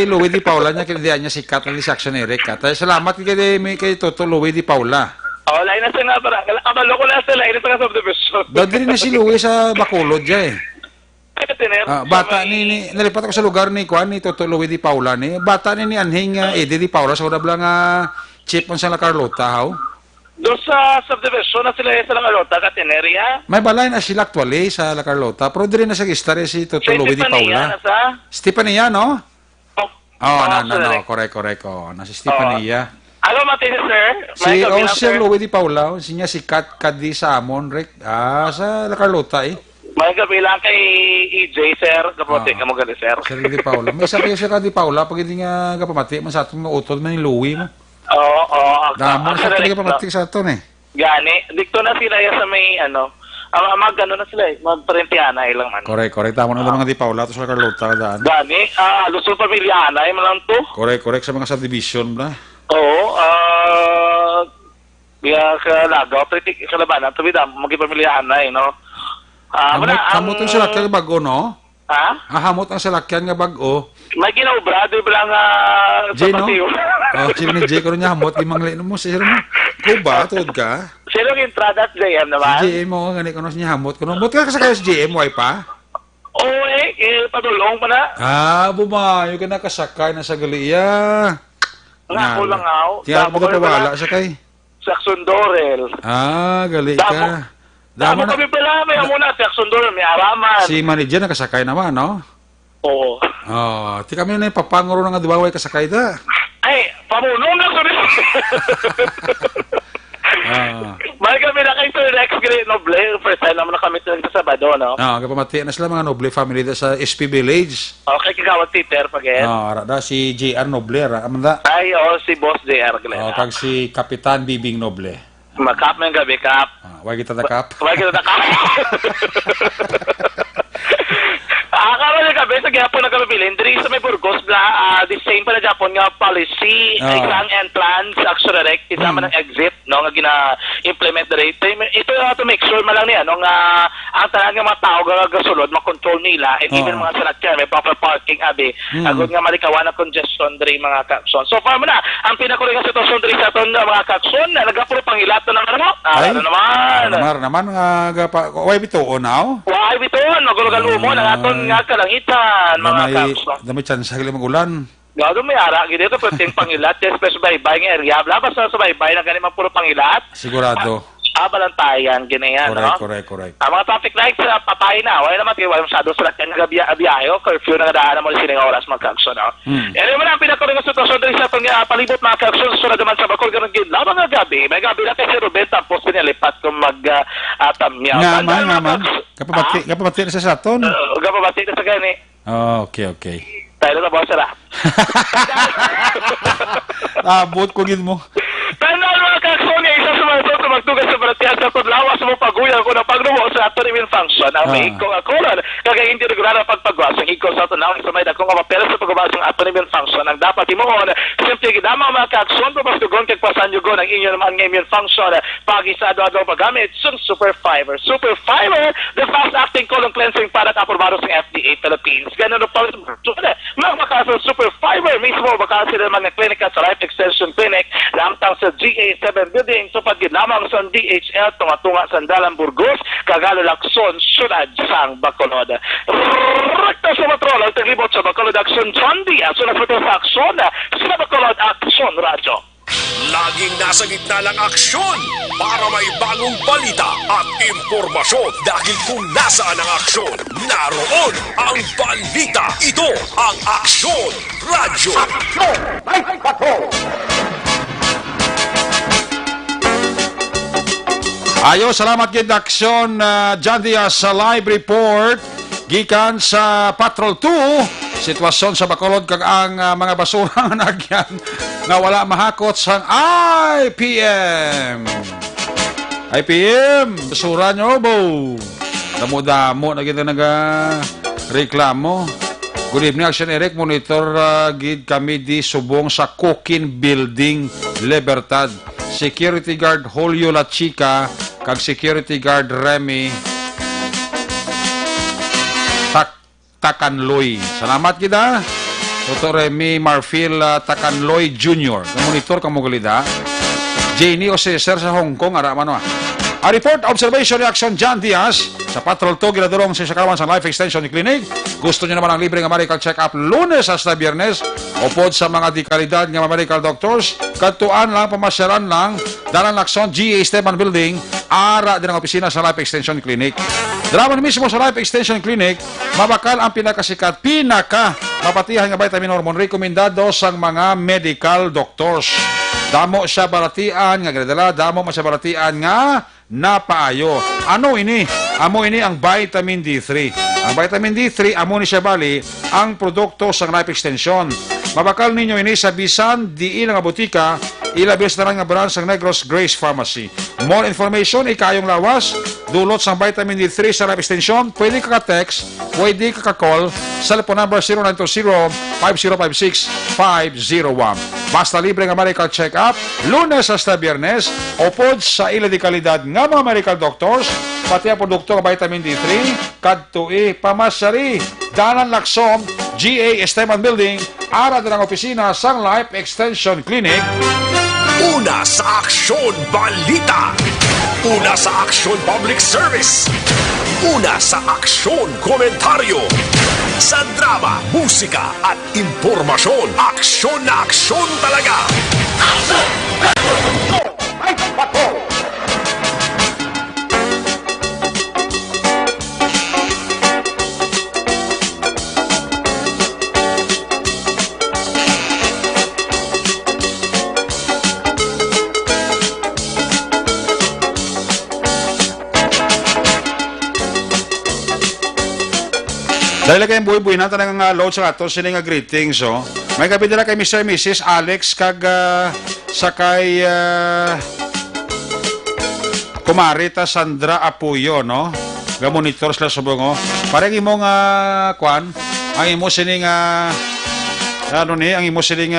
Louie Di Paula niya kindihan niya sikat na si Action Eric. Salamat kay Toto Louie Di Paula. Lain na siya nga parang. Kabalo ko na sila. Lain na siya sa subdivision. Dadali na si Louie sa Bacolod dya eh. Bata ni nalipat ako sa lugar ni Kwan ni Toto Louie Di Paula ni. Bata ni Anhing Eddie Di Paula sa udab lang chip on sa La Carlota haw. Doon sa subdivision na sila sa La Carlota, Cateneria. May balay na sila actually sa La Carlota. Pero di rin na sa gistarya si Toto Louie Di Paula. Stepania, no? No. Correct. Nasa Stepania. Ano mati si sir? Si Louie Di Paula. Siya si Kat Kadi sa Amon, Rick. Sa La Carlota eh. May gabi lang kay EJ, sir. Kapote ka mo gali, sir. Sir Di Paula. May sabi siya Di Paula pag hindi nga kapamati, masatong mautod man ni Louie mo. Oo. Damo sa talaga pamatik sa aton eh. Gani. Dikto na sila sa may mag-ano na sila eh. Mag-parentiana ilang man. Correct. Tama na mga Di Paula to sa Carlota daan. Gani. Luzon Pamilyana man to. Correct sa mga subdivision ba? Oo. Biya ka lagaw. Pretty kalabanan. Tabi da. Mag-pamilyana eh, no? Hamot ang salakyan nga bago, no? Hamot ang salakyan nga bago. May ginaubra, di ba lang Jay, no? Sino ni Jay, kung niya hamot, limang lain mo, sino mo? Ko ba, tuod ka? Sino yung entrada at JM naman? Si JM mo, ganit ko niya hamot. Kung hamot ka kasakay sa JM, why pa? Oo padulong pa na. Bumayo ka na kasakay na sa Galia. Nga ko lang ako. Tiyan mo ka pawala sa kay? Saxon Dorel. Gali ka. Damo kami pala, may muna, Saxon Dorel, may araman. Si manager nakasakay naman, no? Oo. Ti kami na yung papanguro nga duwaway kasakay da. Ay, pamunong na ko rin. May kami na kayo sa Rex Great Noble. First time naman na kami sa Sabado, no? Kapamati na sila mga Noble family da sa SP Village. Okay, kagawad Peter pag-en. Rada si JR Noble, amanda. Ay, si Boss JR. Kag si Kapitan Bibing Noble. Makap ng gabi, Kap. Why kita dakap? Akala niya gabi, sa Japon na kami bilhin. Diri sa may Burgos, the same pa na Japon nga policy, isang entrance, actually direct, isama ng exit, no, nga gina-implement na rin. Ito to make sure malang niya, no, nga ang talang nga mga tao gasulod, makontrol nila, and even mga salakyan, may proper parking, abi, agad nga malikawan na congestion diri mga kakson. So, para mo na, ang pinakuling nga sitwasyon diri sa aton mga kakson, na nagapuro pangilat na naman, why bituon now? Why bituon, magulugan mo na aton nga kalangitan, mga kakson. Dami chance sa mag-ulan. Gawin may ara, gito ito pwedeng pangilat, especially baybay ng area. Labas sa baybay na ganun puro pangilat. Sigurado. Balantayan, ganyan, no? Correct. Ang mga traffic lights sa patay na, wala naman kayo, wala masyado sa lakyan na biyayo, curfew na nadaan mo sining oras mga kakson, no? Ano naman ang pinatuloy ng sitwasyon din sa itong palibot mga kakson, susunod naman sa Bacol, ganun gid, labang nga gabi, may gabi natin si Ruben, tapos pinalipat kung mag-tamyaw. Naman. Kapabati na sa saton? Kapabati na sa gani. Okay. Tayo na ba, sara? Abot ko gid mo. Tandaan mga kakson, isa sa mga ito magtugas sa Baratian sa Tudlawas mo paguyan ko ng pagrumo sa ato rin function. Ang may ikong akulon, kagaya hindi regular ang pagpagwas. Ang ikong sa tunawang sa may dakong kapapera sa pagbawas ng ato rin function. Ang dapat imoon, simple gidama mga kakson, papastugon kagpasan nyo ang inyong mga immune function. Pag-isado-ado pagamit, Super Fiber. Super Fiber, the fast-acting colon cleansing product aprobado sa FDA Philippines. Ganun na pala mga makasal Super Fiber mismo, baka sila mga clinic at sa Life Extension Clinic, lamtang sa GA7 building, so pagid lamang sa DHL, tunga-tunga sa Dalan Burgos, Cagalo Lacson, Syudad sang Bacolod. Rekta sa Matrol, ang taglibot sa Bacolod Action John Diaz, sunod sa aksyon sa Bacolod Action Radio. Laging nasa gitna ng aksyon para may bagong balita at impormasyon. Dahil kung nasaan ang aksyon, naroon ang balita. Ito ang Aksyon Radio. Night Patrol! Salamat kay Aksyon John Diaz sa live report. Gikan sa Patrol 2, sitwasyon sa Bacolod kag ang mga basura nga nagyan nga wala mahakot sang IPM. IPM, basura nyo bo. Damo-damo na kita reklamo. Good evening, Action Eric. Monitor gid kami di subong sa Cooking Building, Libertad. Security Guard Julio La Chica kag Security Guard Remy Takanloy. Salamat kita. Dr. Remy Marfil Takanloy Jr. Monitor ka mo galida. Janie o Cesar sa Hong Kong. Ara man. A report, observation, reaction, John Diaz. Sa Patrol 2, ginadurong sa Sakawan sa Life Extension Clinic. Gusto nyo naman ang libreng medical check-up Lunes hasta Biyernes. Upod sa mga dikalidad ng medical doctors. Katuan lang, pamasyaran lang. Dalan Lacson, GA Esteban Building. Ara din ang opisina sa Life Extension Clinic. Draman mismo sa Life Extension Clinic, mabakal ang mapatihan nga vitamin hormone rekomendado sa mga medical doctors. Damo siya baratian nga ginadala, damo siya baratian nga napaayo. Ano ini? Amo ini ang vitamin D3. Ang vitamin D3, amo ni siya bali ang produkto sa Life Extension. Mabakal ninyo ini sa bisan di ilang butika, ilabis na lang nga brand sa Negros Grace Pharmacy. More information, ikayong lawas, dulot sa vitamin D3 sa Life Extension, pwede ka ka-text, pwede ka ka-call sa telephone number 0920-5056-501. Basta libre nga medical check-up, Lunes hasta Biyernes, upod sa ila di kalidad nga mga medical doctors, pati ang produkto ng vitamin D3, kadtui, pamasyari, Danan Lacson, GA Esteban Building, ara din ang opisina sa Life Extension Clinic. Una sa Aksyon Balita. Una sa Aksyon Public Service. Una sa Aksyon Komentaryo. Sa drama, musika at impormasyon. Aksyon na aksyon talaga. Night Patrol! Dahil kayong buhay-buhay natin ang load sa ato, sila nga greetings, oh. May gabi nila kay Mr. and Mrs. Alex kag sakay Kumarita Sandra Apuyo, no? Ga-monitor sila subong, oh. Parang imong kwan, ang imo sining ang imo sining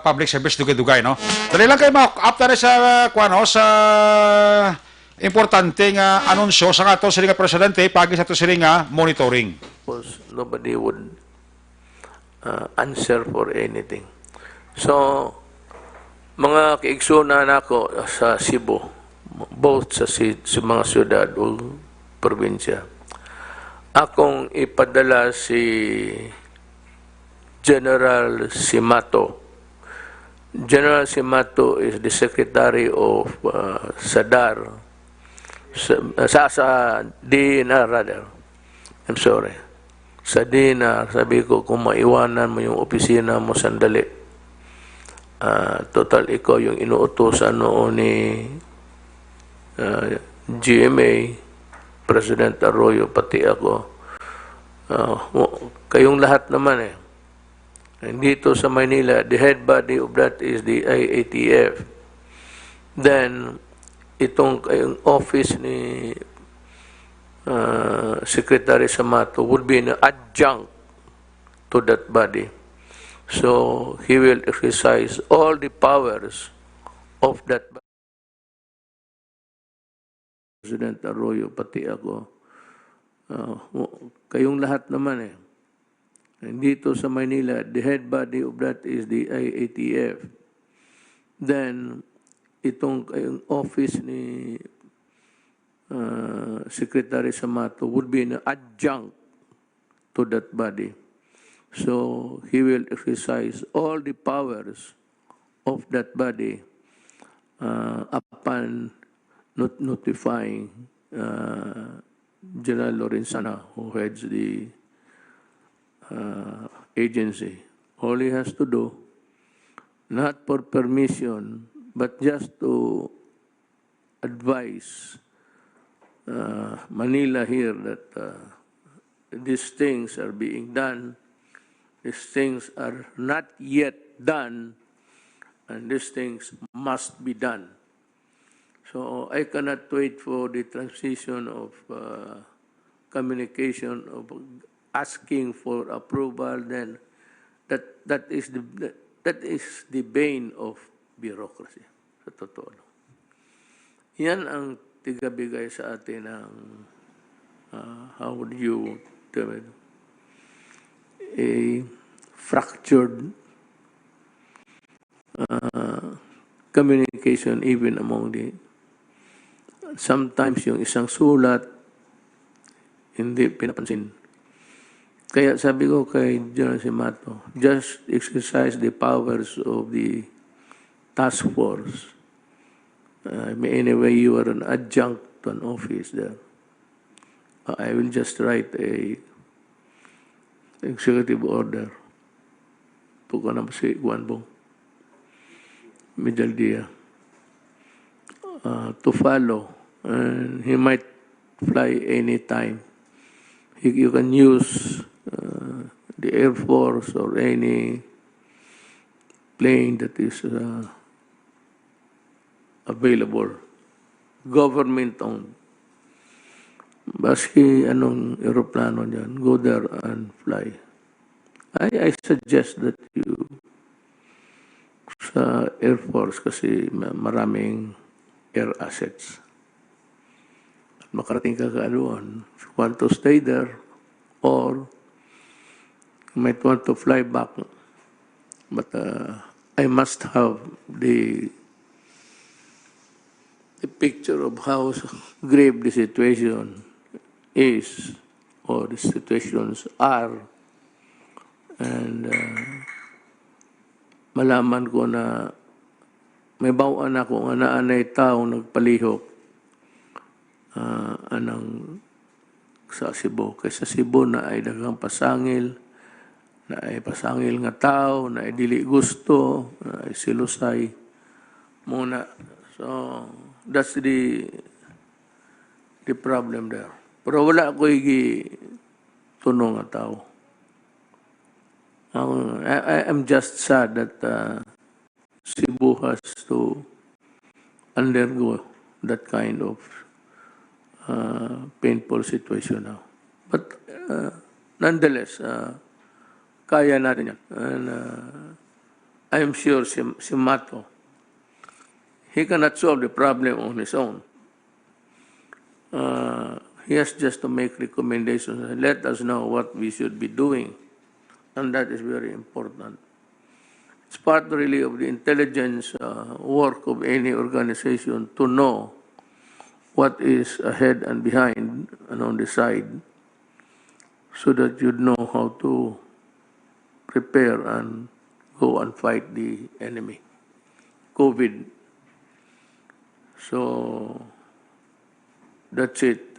public service dugay-dugay, no? Dali lang kayo after sa kwan, oh, sa importante nga anunsyo sa ato sining presidente pagi sa ato sining monitoring. Nobody would answer for anything. So, mga kaigsunan ako sa Cebu, both sa mga syudad o probinsya, akong ipadala si General Simato. General Simato is the Secretary of SADAR, sa DNR rather. I'm sorry. Sa DNR, sabi ko, kung maiwanan mo yung opisina mo sandali, total ikaw yung inuutosan noon ni GMA, President Arroyo, pati ako. Kayong lahat naman dito sa Manila, the head body of that is the IATF. Then, itong kayong office ni Secretary Samato would be an adjunct to that body. So, he will exercise all the powers of that body. President Arroyo, pati ako. Kayong lahat naman dito sa Manila, the head body of that is the IATF. Then, itong kayong office ni Secretary Samato would be an adjunct to that body. So, he will exercise all the powers of that body upon notifying General Lorenzana, who heads the agency. All he has to do, not for permission, but just to advise Manila here that these things are being done, these things are not yet done, and these things must be done. So I cannot wait for the transition of communication, of asking for approval. Then that is the bane of bureaucracy. Sa totoo lang. Yan ang tigabigay sa atin ng how would you term it? A fractured communication even among the sometimes yung isang sulat hindi pinapansin. Kaya sabi ko kay General Simato, just exercise the powers of the task force. Anyway, you are an adjunct to an office there. I will just write a executive order. Puko na si Juan Bong Medaldia to follow, and he might fly anytime. You can use the Air Force or any plane that is available, government-owned. Baski anong aeroplano dyan, go there and fly. I suggest that you sa Air Force kasi maraming air assets. At makarating ka kaaluan, if you want to stay there or you might want to fly back. But I must have the picture of how grave the situation is or the situations are, and malaman ko na may bawaan ako nga naanay tao nagpalihok anang sa Cebu. Kaysa Cebu na ay daghang pasangil, na ay pasangil nga tao, na ay dili gusto, na ay silusay muna. So, that's the problem there. Pero wala ko tunong nga tao. I'm just sad that Cebu has to undergo that kind of painful situation now. But nonetheless, kaya natin yan. And I'm sure si Mato, he cannot solve the problem on his own. He has just to make recommendations and let us know what we should be doing. And that is very important. It's part really of the intelligence work of any organization to know what is ahead and behind and on the side, so that you know how to prepare and go and fight the enemy, COVID. So that's it.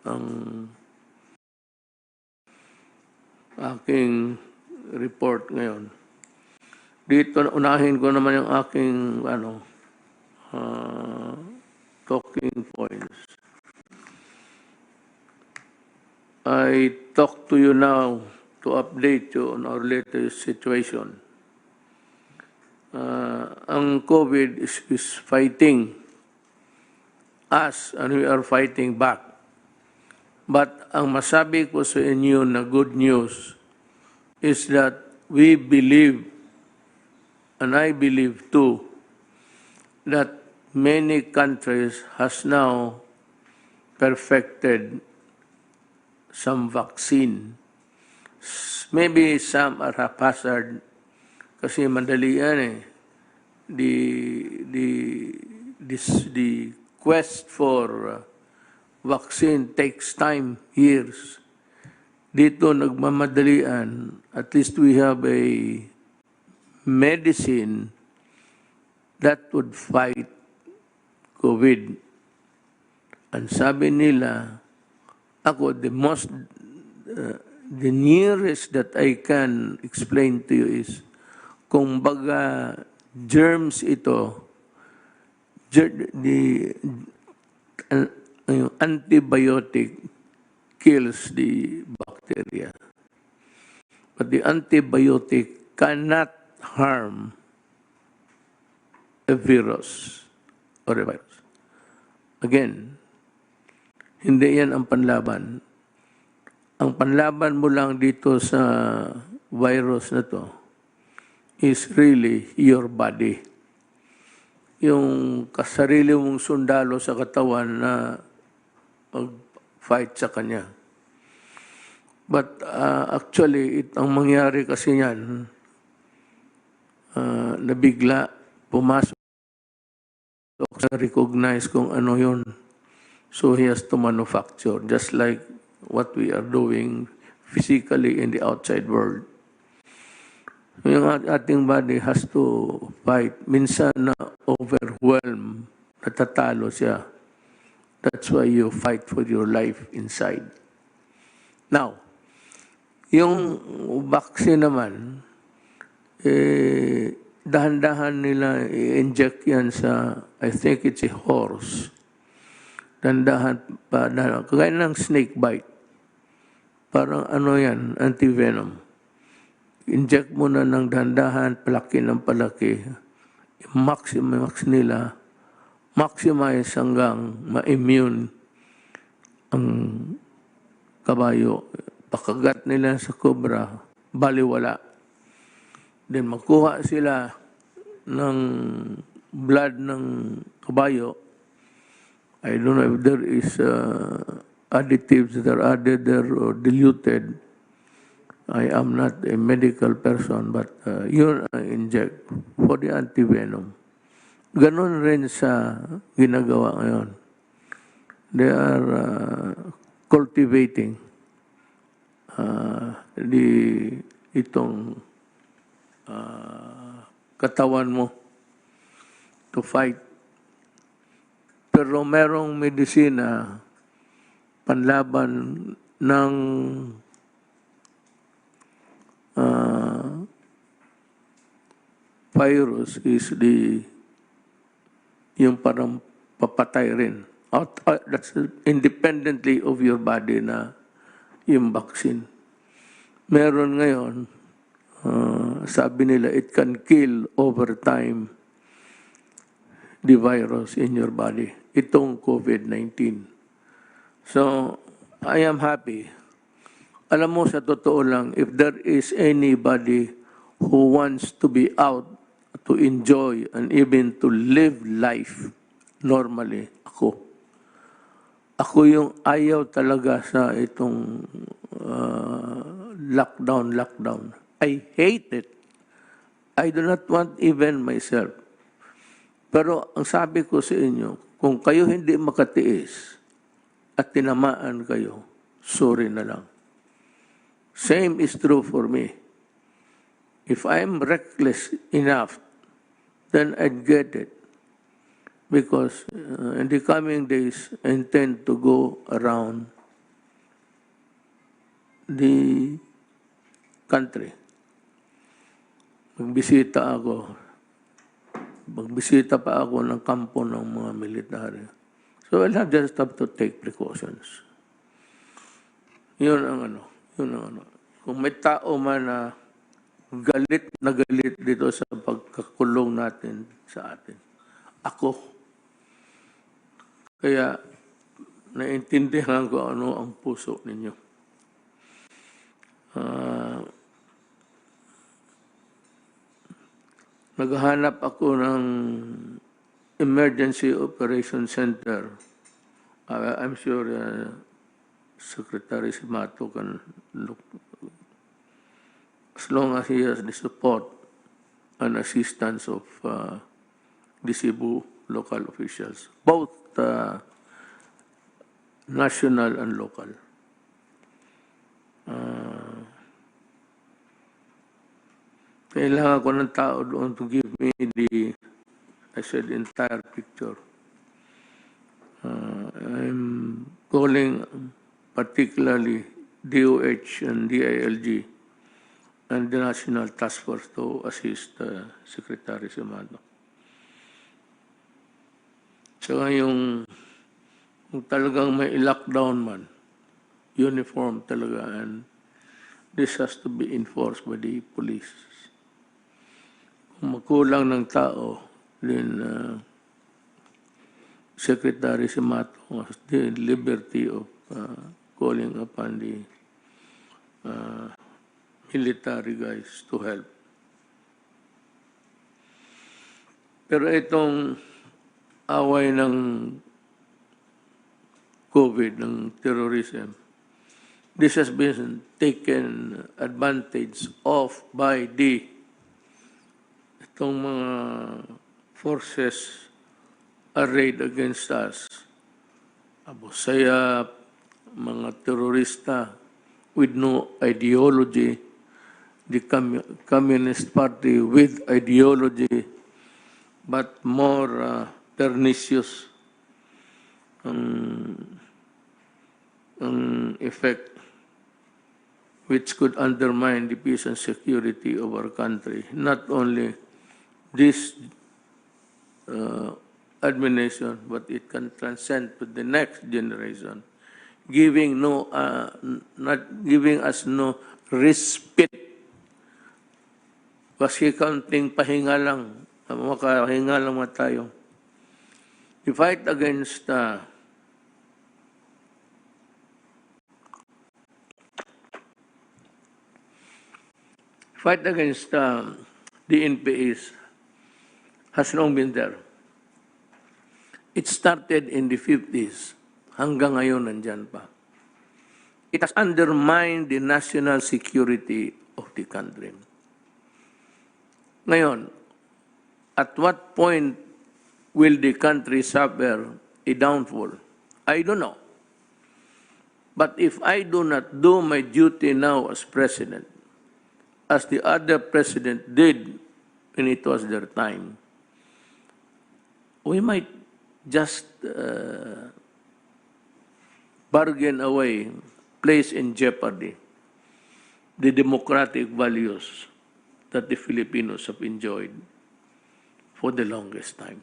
Ang aking report ngayon. Dito unahin ko naman yung aking talking points. I talk to you now to update you on our latest situation. Ang COVID is fighting us and we are fighting back. But ang masabi ko sa inyo na good news is that we believe, and I believe too, that many countries has now perfected some vaccine. Maybe some are haphazard kasi madali yan eh. The quest for vaccine takes time, years. Dito nagmamadalian, at least we have a medicine that would fight COVID. And sabi nila, ako, the nearest that I can explain to you is, kung baga germs ito, yung antibiotic kills the bacteria. But the antibiotic cannot harm a virus or a virus. Again, hindi yan ang panlaban. Ang panlaban mo lang dito sa virus na to is really your body. Yung kasarili mong sundalo sa katawan na mag-fight sa kanya. But actually, ang mangyari kasi yan, nabigla, pumasok sa recognize kung ano yun. So he has to manufacture, just like what we are doing physically in the outside world. Yung ating body has to fight. Minsan na overwhelm, natatalo siya. That's why you fight for your life inside. Now, yung vaccine naman, dahan-dahan nila i-inject yan sa, I think it's a horse. Dahan-dahan pa, kagaya ng snake bite. Parang ano yan, antivenom. Inject mo na ng dahan-dahan, palaki ng palaki. Max nila, maximize hanggang ma-immune ang kabayo. Pagkagat nila sa cobra, baliwala. Then magkuha sila ng blood ng kabayo. I don't know if there is additives that are added there or diluted. I am not a medical person, but yun inject for the antivenom. Ganon rin sa ginagawa ngayon. They are cultivating itong katawan mo to fight. Pero merong medisina panlaban ng virus is yung parang papatay rin. That's independently of your body na yung vaccine. Meron ngayon, sabi nila, it can kill over time the virus in your body. Itong COVID-19. So, I am happy. Alam mo, sa totoo lang, if there is anybody who wants to be out, to enjoy, and even to live life normally, ako. Ako yung ayaw talaga sa itong lockdown. I hate it. I do not want even myself. Pero ang sabi ko sa inyo, kung kayo hindi makatiis at tinamaan kayo, sorry na lang. Same is true for me. If I'm reckless enough, then I'd get it. Because in the coming days, I intend to go around the country. Magbisita pa ako ng kampo ng mga military. So I'll just have to take precautions. Yun ang ano. Kung may tao man na galit na galit dito sa pagkakulong natin sa atin, ako. Kaya naintindihan ko ano ang puso ninyo. Naghahanap ako ng Emergency Operation Center. I'm sure Secretary Simato can look, as long as he has the support and assistance of the Cebu local officials, both national and local. Kailangan ko ng tao doon to give me the entire picture. I'm calling particularly DOH and DILG and the National Task Force to assist Secretary Simato. Saka yung kung talagang may lockdown man, uniform talaga, and this has to be enforced by the police. Kung magkulang ng tao, then Secretary Simato has the liberty of calling upon the military guys to help. Pero itong away ng COVID, ng terrorism, this has been taken advantage of by itong mga forces arrayed against us. Abu Sayyaf, mga terorista with no ideology, the Communist Party with ideology, but more pernicious ang effect, which could undermine the peace and security of our country. Not only this administration, but it can transcend to the next generation, giving not giving us no respite. Kasi kaunting pahinga lang, makahinga lang tayo. The fight against the NPAs has long been there. It started in the 50s. Hanggang ngayon, nandyan pa. It has undermined the national security of the country. Ngayon, at what point will the country suffer a downfall? I don't know. But if I do not do my duty now as president, as the other president did when it was their time, we might just bargain away, place in jeopardy the democratic values that the Filipinos have enjoyed for the longest time.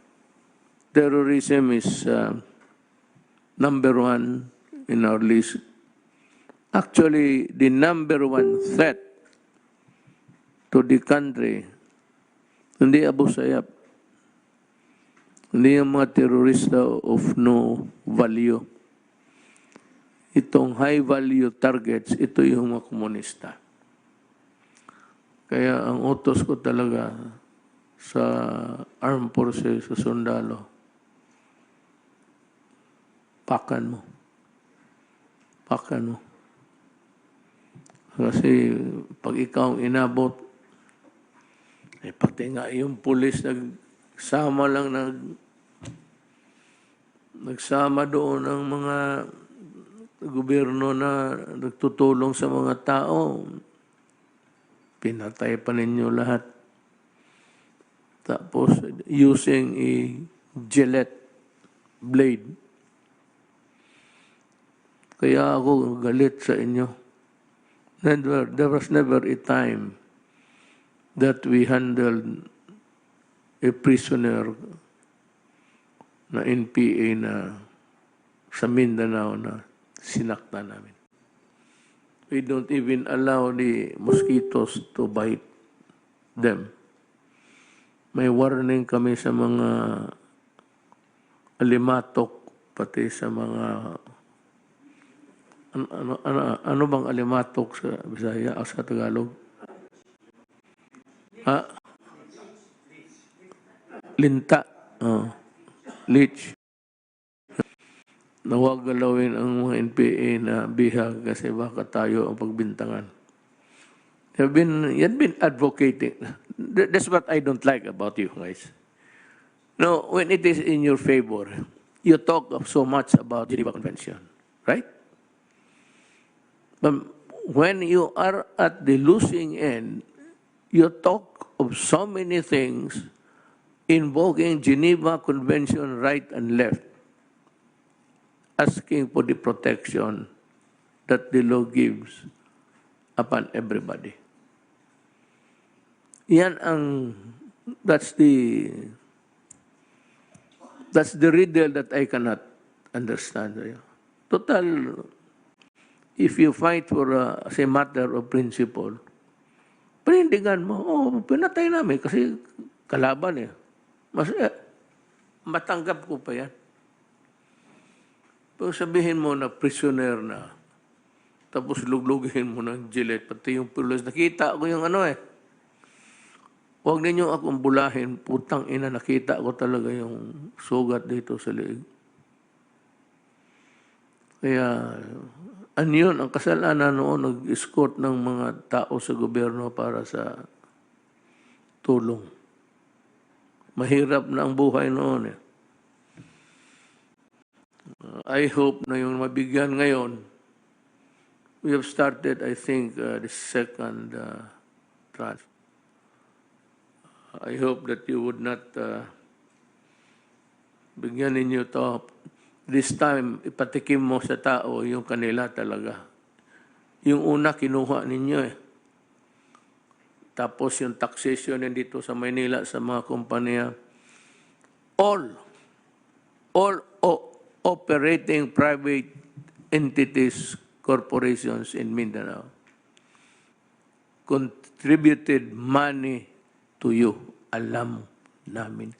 Terrorism is number one in our list. Actually, the number one threat to the country, hindi Abu Sayyaf, hindi yung mga terorista of no value. Itong high value targets, ito yung mga komunista. Kaya ang utos ko talaga sa armed forces, sa sundalo, pakan mo. Pakan mo. Kasi pag ikaw inabot, pati nga yung pulis nagsama lang nagsama doon ng mga gobyerno na nagtutulong sa mga tao. Pinatay pa ninyo lahat. Tapos, using a Gillette blade. Kaya ako galit sa inyo. There was never a time that we handled a prisoner na NPA na sa Mindanao na sinakta namin. We don't even allow the mosquitoes to bite them. May warning kami sa mga alimatok, pati sa mga ano bang alimatok sa Bisaya o sa Tagalog? Linta. Leech. Na huwag galawin ang mga NPA na bihag kasi baka tayo ang pagbintangan. You've been advocating. That's what I don't like about you guys. No, when it is in your favor, you talk so much about Geneva Convention, right? But when you are at the losing end, you talk of so many things invoking Geneva Convention right and left, asking for the protection that the law gives upon everybody. That's the riddle that I cannot understand. Total, if you fight for as a matter of principle, panindigan mo, pinatay namin kasi kalaban eh. Mas, matanggap ko pa yan. Pero sabihin mo na prisoner na, tapos luglugin mo ng Gillette, pati yung pulos. Nakita ko yung ano eh. Huwag ninyo akong bulahin, putang ina, nakita ko talaga yung sugat dito sa leeg. Kaya, yun, ang kasalanan noon, nag-escort ng mga tao sa gobyerno para sa tulong. Mahirap na ang buhay noon eh. I hope na yung mabigyan ngayon, we have started, I think, the second tranche. I hope that you would not bigyan ninyo to. This time, ipatikim mo sa tao yung kanila talaga. Yung una, kinuha ninyo eh. Tapos yung taxation dito sa Maynila sa mga kumpanya, all operating private entities, corporations in Mindanao contributed money to you. Alam namin.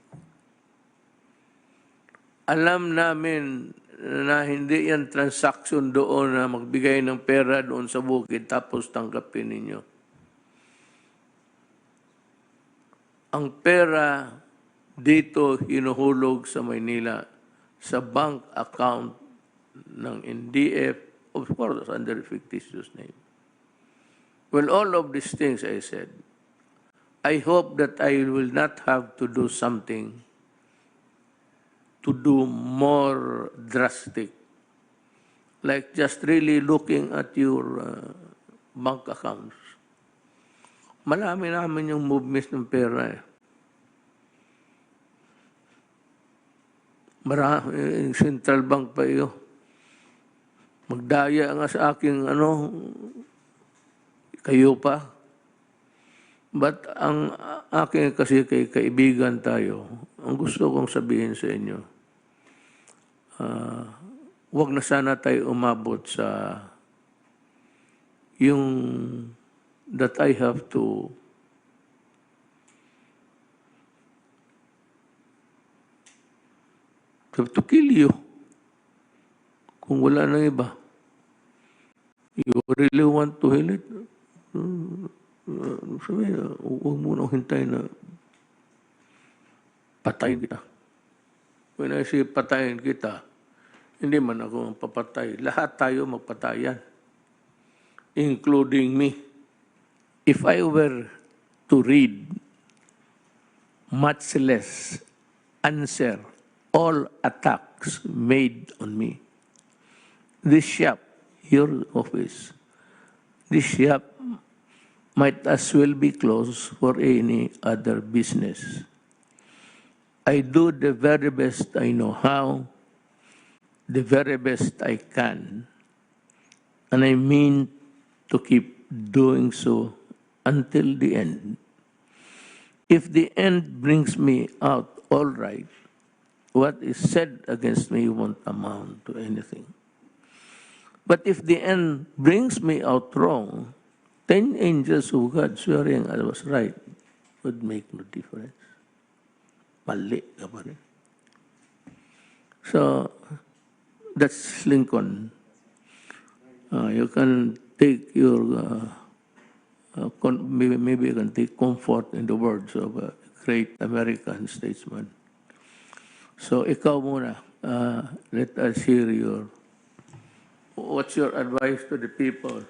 Alam namin na hindi yan transaction doon na magbigay ng pera doon sa bukid tapos tanggapin ninyo. Ang pera dito hinuhulog sa Maynila sa bank account ng NDF, of course, under fictitious name. Well, all of these things I said, I hope that I will not have to do something to do more drastic, like just really looking at your bank accounts. Malami namin yung movements ng pera eh. Marami, central bank pa iyo. Magdaya nga sa aking kayo pa. But ang aking kasi kay kaibigan tayo, ang gusto kong sabihin sa inyo, wag na sana tayo umabot sa yung that I have to kill you kung wala nang iba. You really want to heal it? Sabi, huwag mo nang hintayin na patayin kita. When I say patayin kita, hindi man ako ang papatay. Lahat tayo magpatayan, including me. If I were to read, much less answer all attacks made on me, this shop, your office, this shop might as well be closed for any other business. I do the very best I know how, the very best I can, and I mean to keep doing so until the end. If the end brings me out all right, what is said against me won't amount to anything. But if the end brings me out wrong, 10 angels of God swearing I was right would make no difference. Mali ka pa rin. So, that's Lincoln. You can take your, maybe you can take comfort in the words of a great American statesman. So, ikaw muna, let us hear what's your advice to the people?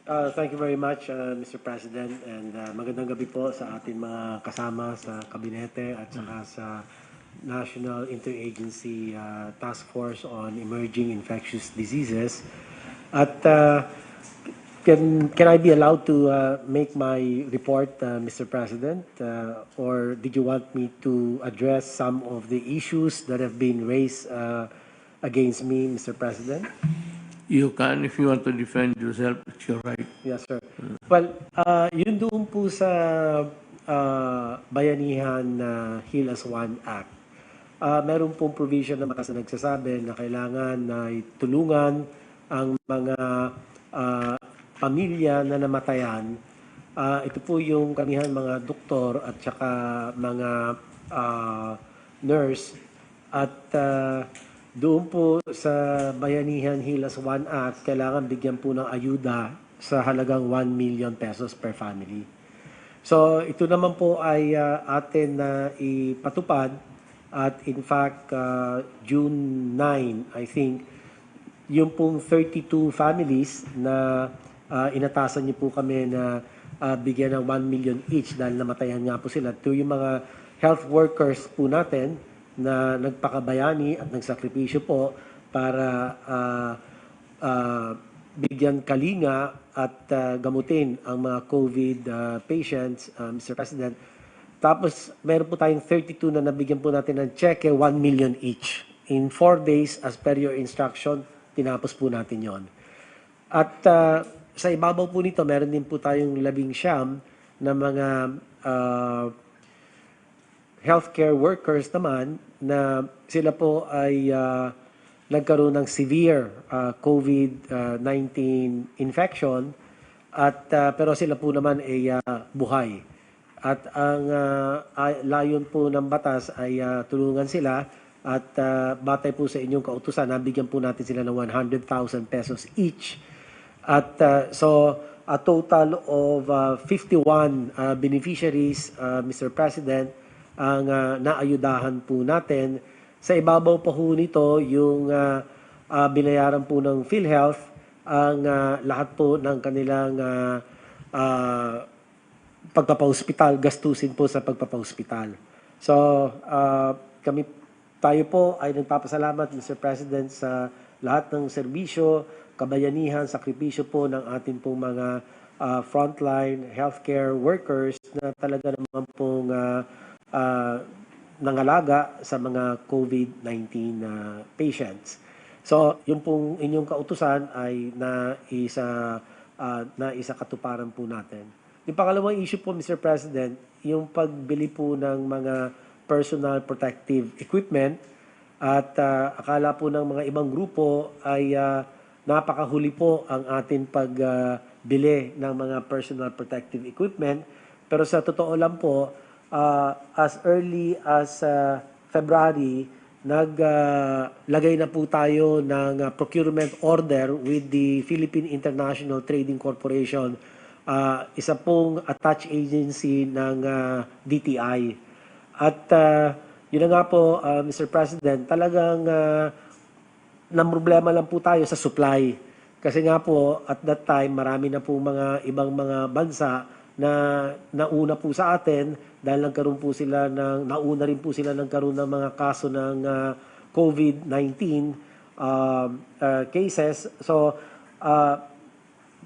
Thank you very much, Mr. President, and magandang gabi po sa ating mga kasama sa kabinete at saka sa National Interagency Task Force on Emerging Infectious Diseases. At can I be allowed to make my report, Mr. President, or did you want me to address some of the issues that have been raised against me, Mr. President? You can, if you want to defend yourself, it's your right. Yes, sir. Well, yun doon po sa Bayanihan Heal as One Act. Meron pong provision na nagsasabi na kailangan na tulungan ang mga pamilya na namatayan. Ito po yung kanihan mga doktor at saka mga nurse at doon po sa Bayanihan Hilas 1 Act, kailangan bigyan po ng ayuda sa halagang 1 million pesos per family. So ito naman po ay atin na ipatupad at in fact June 9, I think, yung pong 32 families na inatasan niyo po kami na bigyan ng 1 million each dahil namatayan nga po sila. Ito yung mga health workers po natin na nagpakabayani at nagsakripisyo po para bigyan kalinga at gamutin ang mga COVID patients, Mr. President. Tapos meron po tayong 32 na nabigyan po natin ng cheque, 1 million each. In 4 days, as per your instruction, tinapos po natin yon. At sa ibabaw po nito, meron din po tayong 19 na mga healthcare workers naman na sila po ay nagkaroon ng severe COVID-19 infection at pero sila po naman ay buhay. At ang layon po ng batas ay tulungan sila at batay po sa inyong kautusan, nabigyan po natin sila ng 100,000 pesos each. At so a total of 51 beneficiaries, Mr. President, ang naayudahan po natin. Sa ibabaw pa po nito, yung binayaran po ng PhilHealth, ang lahat po ng kanilang pagpapahospital, gastusin po sa pagpapahospital. So, tayo po ay nagpapasalamat, Mr. President, sa lahat ng serbisyo, kabayanihan, sakripisyo po ng ating pong mga frontline healthcare workers na talaga naman pong nangalaga sa mga COVID-19 patients. So, yung pong inyong kautusan ay naisa katuparan po natin. Yung pangalawang issue po, Mr. President, yung pagbili po ng mga personal protective equipment at akala po ng mga ibang grupo ay napakahuli po ang ating pagbili ng mga personal protective equipment. Pero sa totoo lang po, as early as February, naglagay na po tayo ng procurement order with the Philippine International Trading Corporation, isa pong attached agency ng DTI. At yun na nga po, Mr. President, talagang namroblema lang po tayo sa supply. Kasi nga po, at that time, marami na po mga ibang mga bansa na nauna po sa atin dahil nauna rin po sila nagkaroon ng mga kaso ng COVID-19 cases. So,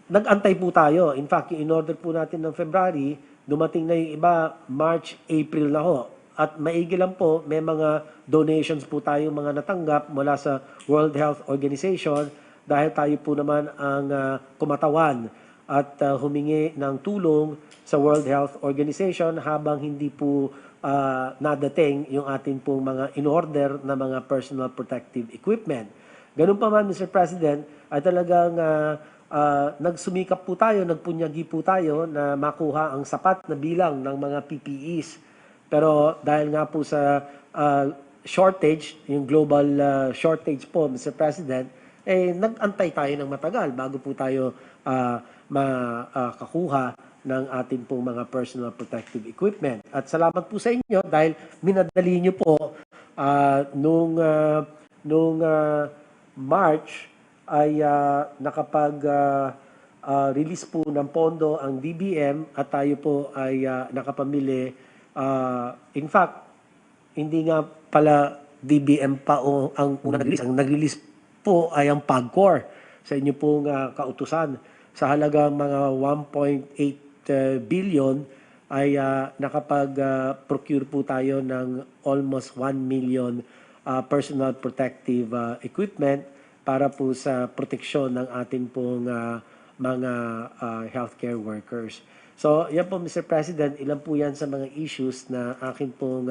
nag-antay po tayo. In fact, yung in-order po natin ng February, dumating na yung iba, March, April na ho. At maigi lang po, may mga donations po tayo mga natanggap mula sa World Health Organization dahil tayo po naman ang kumatawan at humingi ng tulong sa World Health Organization habang hindi po nadating yung ating pong mga in-order na mga personal protective equipment. Ganun pa man, Mr. President, ay talagang nagsumikap po tayo, nagpunyagi po tayo na makuha ang sapat na bilang ng mga PPEs. Pero dahil nga po sa shortage, yung global shortage po, Mr. President, nag-antay tayo ng matagal bago po tayo makakuha ng ating pong mga personal protective equipment. At salamat po sa inyo dahil minadali nyo po nung March ay nakapag-release po ng pondo ang DBM at tayo po ay nakapamili. In fact, hindi nga pala DBM pa ang unang nag-release. Ang nag-release po ay ang PAGCOR sa inyo pong kautusan. Sa halagang mga 1.8 billion ay nakapag-procure po tayo ng almost 1 million personal protective equipment para po sa proteksyon ng ating pong mga healthcare workers. So, yan po, Mr. President, ilan po yan sa mga issues na akin pong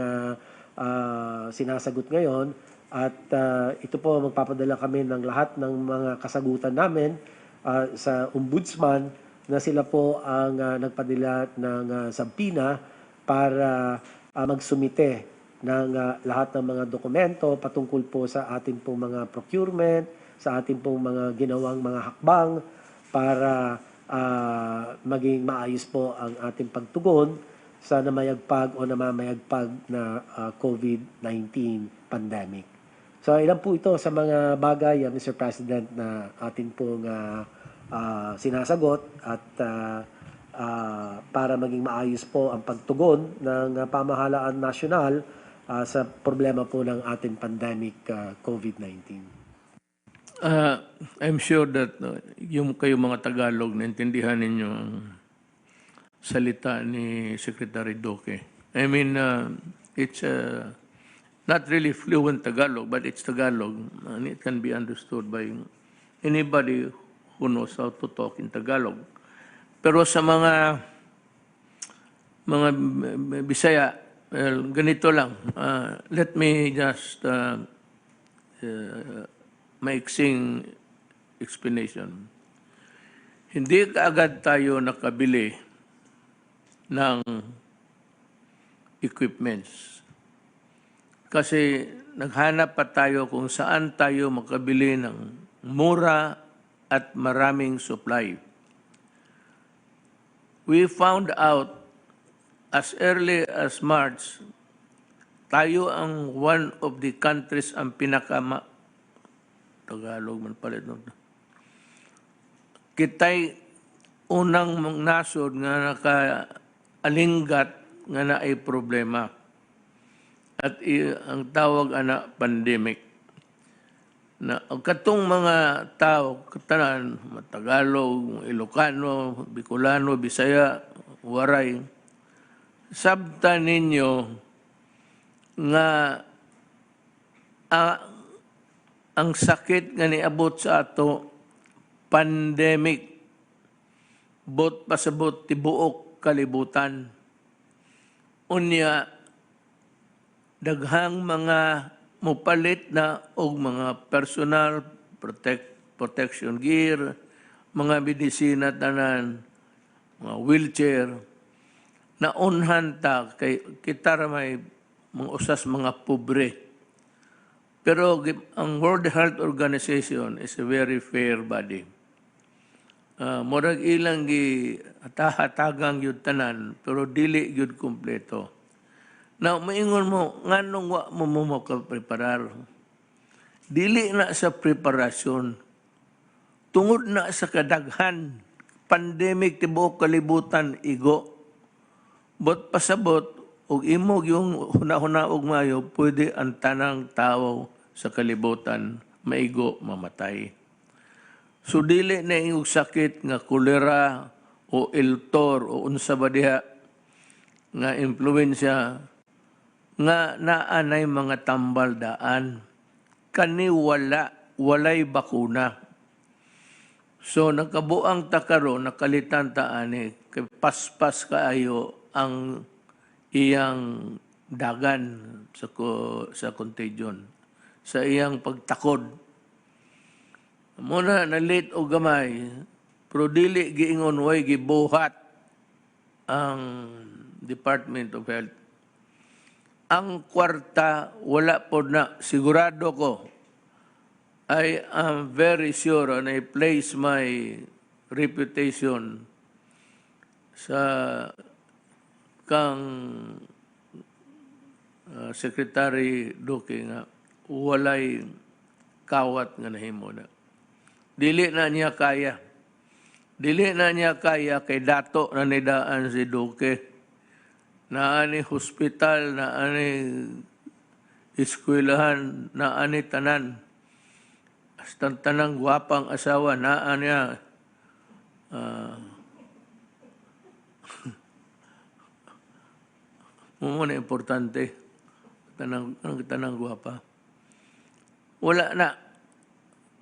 sinasagot ngayon. At ito po, magpapadala kami ng lahat ng mga kasagutan namin sa Ombudsman na sila po ang nagpadala ng sabpina para magsumite ng lahat ng mga dokumento patungkol po sa ating pong mga procurement, sa ating pong mga ginawang mga hakbang para maging maayos po ang ating pagtugon sa namayagpag o namamayagpag na COVID-19 pandemic. So ilan po ito sa mga bagay, Mr. President, na atin pong sinasagot at para maging maayos po ang pagtugon ng pamahalaan nasyonal sa problema po ng ating pandemic COVID-19. I'm sure that yung kayo mga Tagalog, naintindihan ninyo ang salita ni Secretary Duque. I mean, it's not really fluent Tagalog, but it's Tagalog, and it can be understood by anybody who knows how to talk in Tagalog. Pero sa mga Bisaya, ganito lang. Let me just maiksing explanation. Hindi kaagad tayo nakabili ng equipments. Kasi naghanap pa tayo kung saan tayo makabili ng mura at maraming supply. We found out as early as March, tayo ang one of the countries ang Tagalog man pala doon. Kita'y unang nasod nga nakaalinggat nga na ay problema. At ang tawag ana pandemic. Na katong mga tao, katanan, Tagalog, Ilocano, Bicolano, Bisaya, Waray, sabta ninyo nga ang sakit nga niabot sa ato, pandemic, bot pasabot tibuok kalibutan. Unya, daghang mga mupalit na og mga personal protection gear, mga medisina tanan, mga wheelchair, na unhan ta kay kita may mga usas mga pobre. Pero ang World Health Organization is a very fair body. Murag ilang hatagang yun tanan, pero dili yun kumpleto. Now, maingon mo, nganong wa mo ka-preparar? Dili na sa preparasyon. Tungod na sa kadaghan, pandemic tibuok kalibutan igo. Bot pasabot, ug imog yung hunahuna og mayo, pwede ang tanang tao sa kalibutan maigo mamatay. So dili na yung sakit nga kolera o iltor o unsa ba diha nga influensya nga naanay mga tambal daan. Kani walay bakuna. So nagkabuang takaro, nakalitan taani, kay paspas kaayo ang iyang dagan sa contagion, sa iyang pagtakod. Muna nalit o gamay, pero dili giingon way gibuhat ang Department of Health. Ang kwarta, wala po na, sigurado ko, I am very sure and I place my reputation sa kang Secretary Duque nga walay kawat nga nahimo na. Dili na niya kaya. Dili na niya kaya kay dato na nidaan si Duque. Naani hospital, naani eskwelahan, naani tanan. Hasta tanang gwapang asawa, naani muna importante, tanang gwapa. Wala na.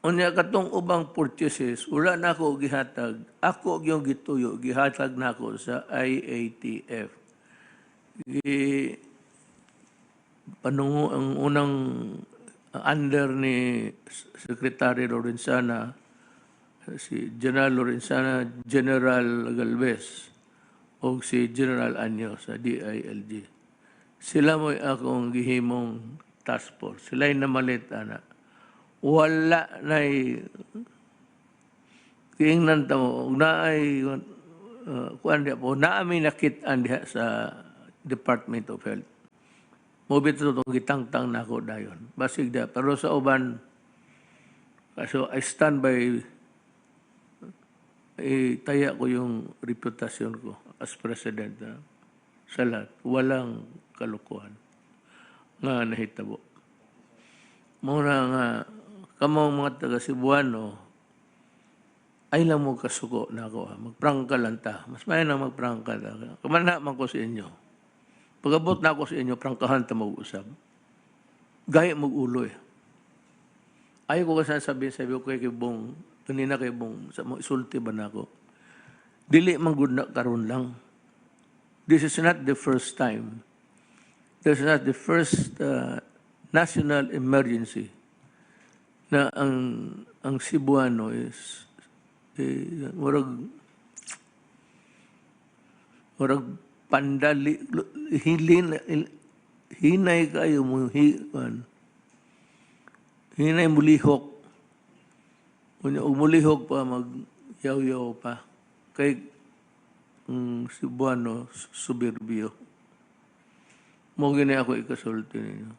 Unya katong ubang purchases, wala na ako gihatag. Ako yung gituyo, gihatag na ako sa IATF. Panungo ang unang under ni Secretary Lorenzana, si General Lorenzana, General Galvez, o si General Anyo sa DILG. Sila mo'y akong gihimong task force. Sila'y namalit, ana. Wala na'y kiingnan tamo, naay kuan diya po, naami nakitaan diya sa Department of Health. Mubit ito itong gitangtang na ako dayon. Basig diya. Pero sa uban, so I stand by, taya ko yung reputasyon ko as President sa lahat. Walang kalukuhan nga nahitabo. Muna nga, kamong mga taga Cebuano, ay lang mo kasuko na ako. Magprangka lang ta. Mas may na magprangka ta. Kamana man ko sa inyo. Pag-abot na ako sa inyo, prangkahan ta mag-usap. Gaya mag-ulo eh. Ayaw ko kasi sabi ko kay Bong, kanina kay Bong, isulti ba na ako? Dili man good na karon lang. This is not the first time. This is not the first national emergency na ang Cebuano is murag pandali hinay kayo mo hinay mulihok umulihok pa mag-yaw-yaw pa kay Cebuano suburbio mo gini ako ikasulti ninyo.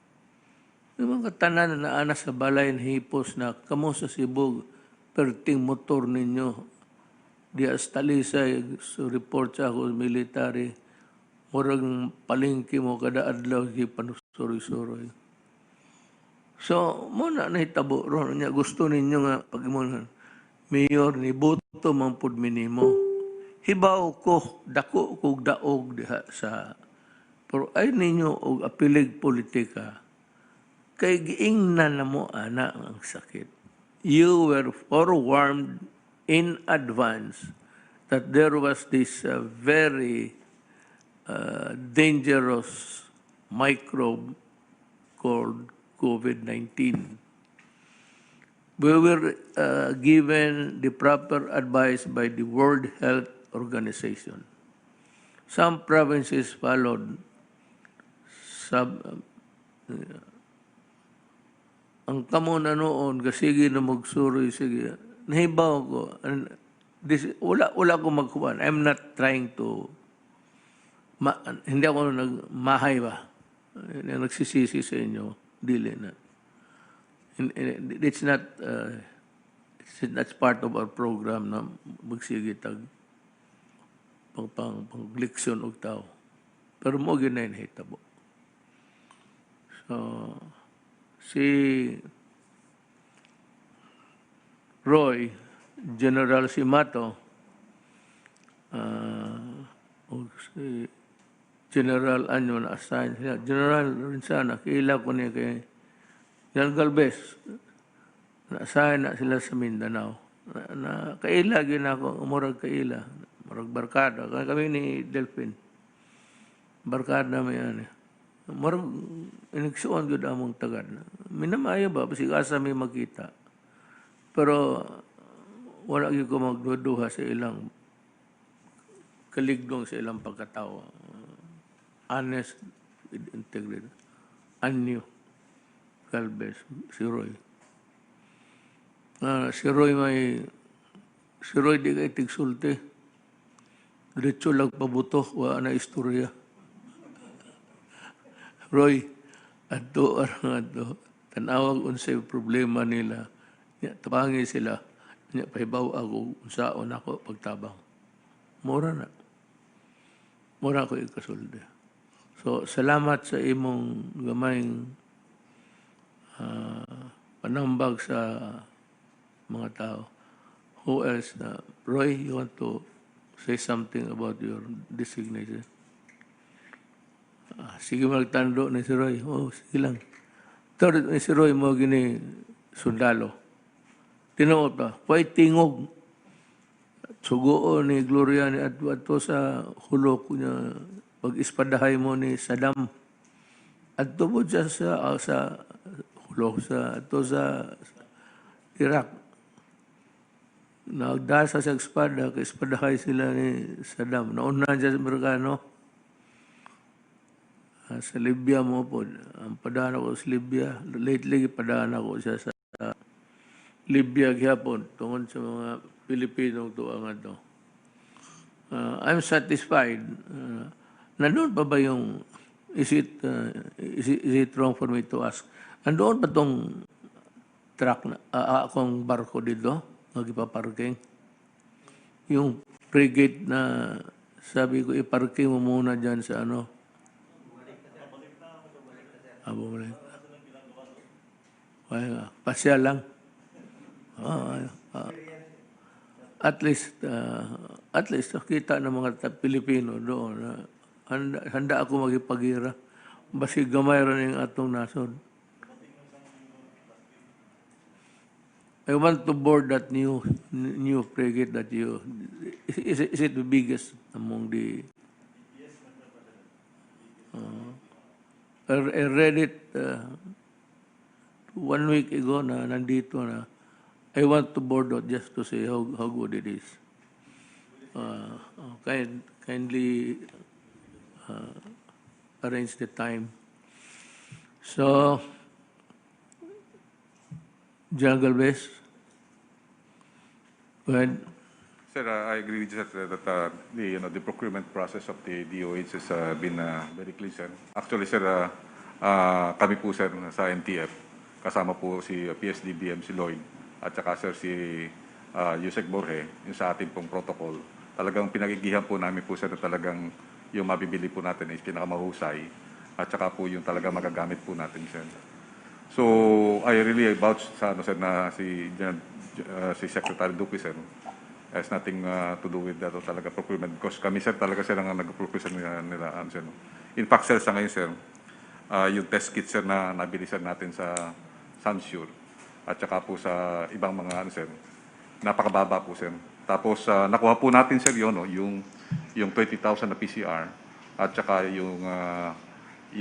Yung mga tanan na ana sa balay ng hipos na kamo sa Cebu perting motor ninyo di astalisay so report sa ako military murag palengke mo kada adlaw di panusuri-suroy. So mo na nahitabo ron niya gusto ninyo nga pag mo mayor ni boto man pud minimo. Hibaw ko dako kog daog diha sa pero ay ninyo og apilig politika kay giingnan na mo ana ang sakit. You were forewarned in advance that there was this very dangerous microbe called COVID-19. We were given the proper advice by the World Health Organization. Some provinces followed ang kamo na noon, sige na magsuroy, sige. Nahibaw ko. Wala ko magkuhan. I'm not trying to, hindi ako nagmahay ba? Nagsisisi sa inyo. Dili na. It's not part of our program na magsige tag pang-leksyon og tao. Pero mo ginay nahitabo. So, si Roy, General Simato, si General Anyo na assign siya. General Lorenzana, kaila ko niya kay General Galvez, na-assign na sila sa Mindanao. Kaila, ginako, umurag kaila. Umurag barkada. Kami ni Delphine. Barkada may yan eh. Marang inigsuan yun among tagad. Minamaya ba? Kasi asa may makita. Pero wala yun ko magduduha sa ilang kaligdong sa ilang pagkatao. Honest with integrity. Anyo. Galvez. Si Roy. Si Roy di kay tigsulti. Diretso lang pabuto. Wala na istorya. Roy, ato, tanawag unsay problema nila. Tabangi sila. Pahibaw ako, unsaon ako pagtabang. Mura na. Mura ko ikasulde. So, salamat sa imong gamayng panambag sa mga tao. Who else? Roy, you want to say something about your designation? Sige magtando ni si Roy. Sige lang. Ito si Roy mo gini sundalo. Tinuot pa. Pway tingog. Sugoon ni Gloria ni Adwato sa hulok niya. Pag-ispadahay mo ni Saddam. Adto po siya sa Bulo sa Iraq. Nagdasa sa espada, kay espada kay sila ni Saddam. Nauna dyan sa Amerikano. Sa Libya mo po. Ang padaan ako sa Libya. Lately, padaan ako siya sa Libya gihapon tungod sa mga Pilipinong tuangan to. I'm satisfied. Nandoon pa ba yung is it wrong for me to ask? Nandoon pa tong truck na akong barko dito magipaparking? Yung frigate na sabi ko iparking mo muna diyan sa ano? Bumalik. Pasya lang. At least kita ng mga Pilipino doon. Handa ako magipagira. Basi gamay rin yung atong nasod. I want to board that new frigate that you... Is it the biggest among the... I read it 1 week ago na nandito na I want to board it just to see how good it is. Kindly arrange the time. So, General Galvez, go ahead. Sir, I agree with you sir, that the procurement process of the DOH has been very clean, sir. Actually, sir, kami po sir sa NTF, kasama po si PSDBM, si Lloyd, at saka sir si Yusek Borge, yung sa ating pong protocol. Talagang pinagigihan po namin po sir na talagang yung mabibili po natin is pinakamahusay, at saka po yung talaga magagamit po natin, sir. So, I really vouch sa ano sir na si Secretary Duque, sir, has nothing to do with that talaga procurement because kami sir talaga sir ang nag-procure sir nila sir. In fact sir sa ngayon sir, yung test kit sir na nabili sir natin sa Sansure at saka po sa ibang mga ano sir, napakababa po sir. Tapos nakuha po natin sir yun, no, yung 20,000 na PCR at saka yung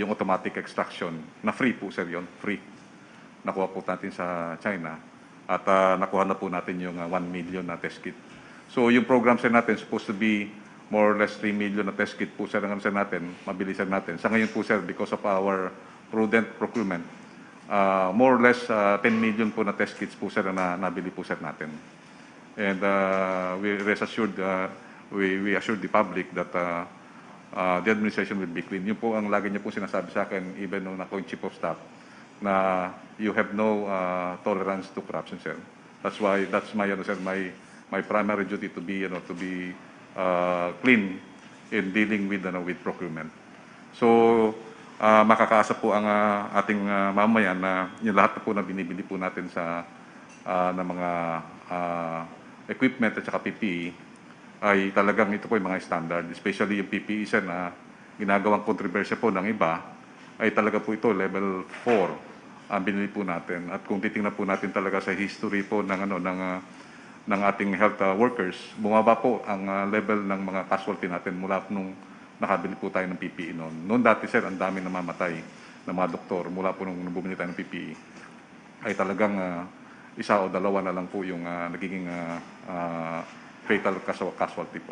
automatic extraction na free po sir yun, free. Nakuha po natin sa China at nakuha na po natin yung 1 million na test kit. So yung program sir natin supposed to be more or less 3 million na test kit po sir ang sir natin, mabilisan natin. Sa ngayon po sir, because of our prudent procurement, more or less 10 million po na test kits po sir na nabili po sir natin. And we rest assured, we assure the public that the administration will be clean. Yun po ang lagi niya po sinasabi sa akin, even nung ako yung chief of staff, na you have no tolerance to corruption, sir. That's why that's my my primary duty to be clean in dealing with procurement. So makakaasa po ang ating mamayan na yung lahat na po na binibili po natin sa na mga equipment at saka PPE ay talagang ito po yung mga standard, especially yung PPE sir na ginagawang kontrobersya po ng iba ay talaga po ito level 4 ang binili po natin. At kung titingnan po natin talaga sa history po ng ating health workers, bumaba po ang level ng mga casualty natin mula nung nakabili po tayo ng PPE noon. Noon dati sir, ang dami namamatay ng mga doktor mula po nung bumili tayo ng PPE ay talagang isa o dalawa na lang po yung nagiging fatal casualty po.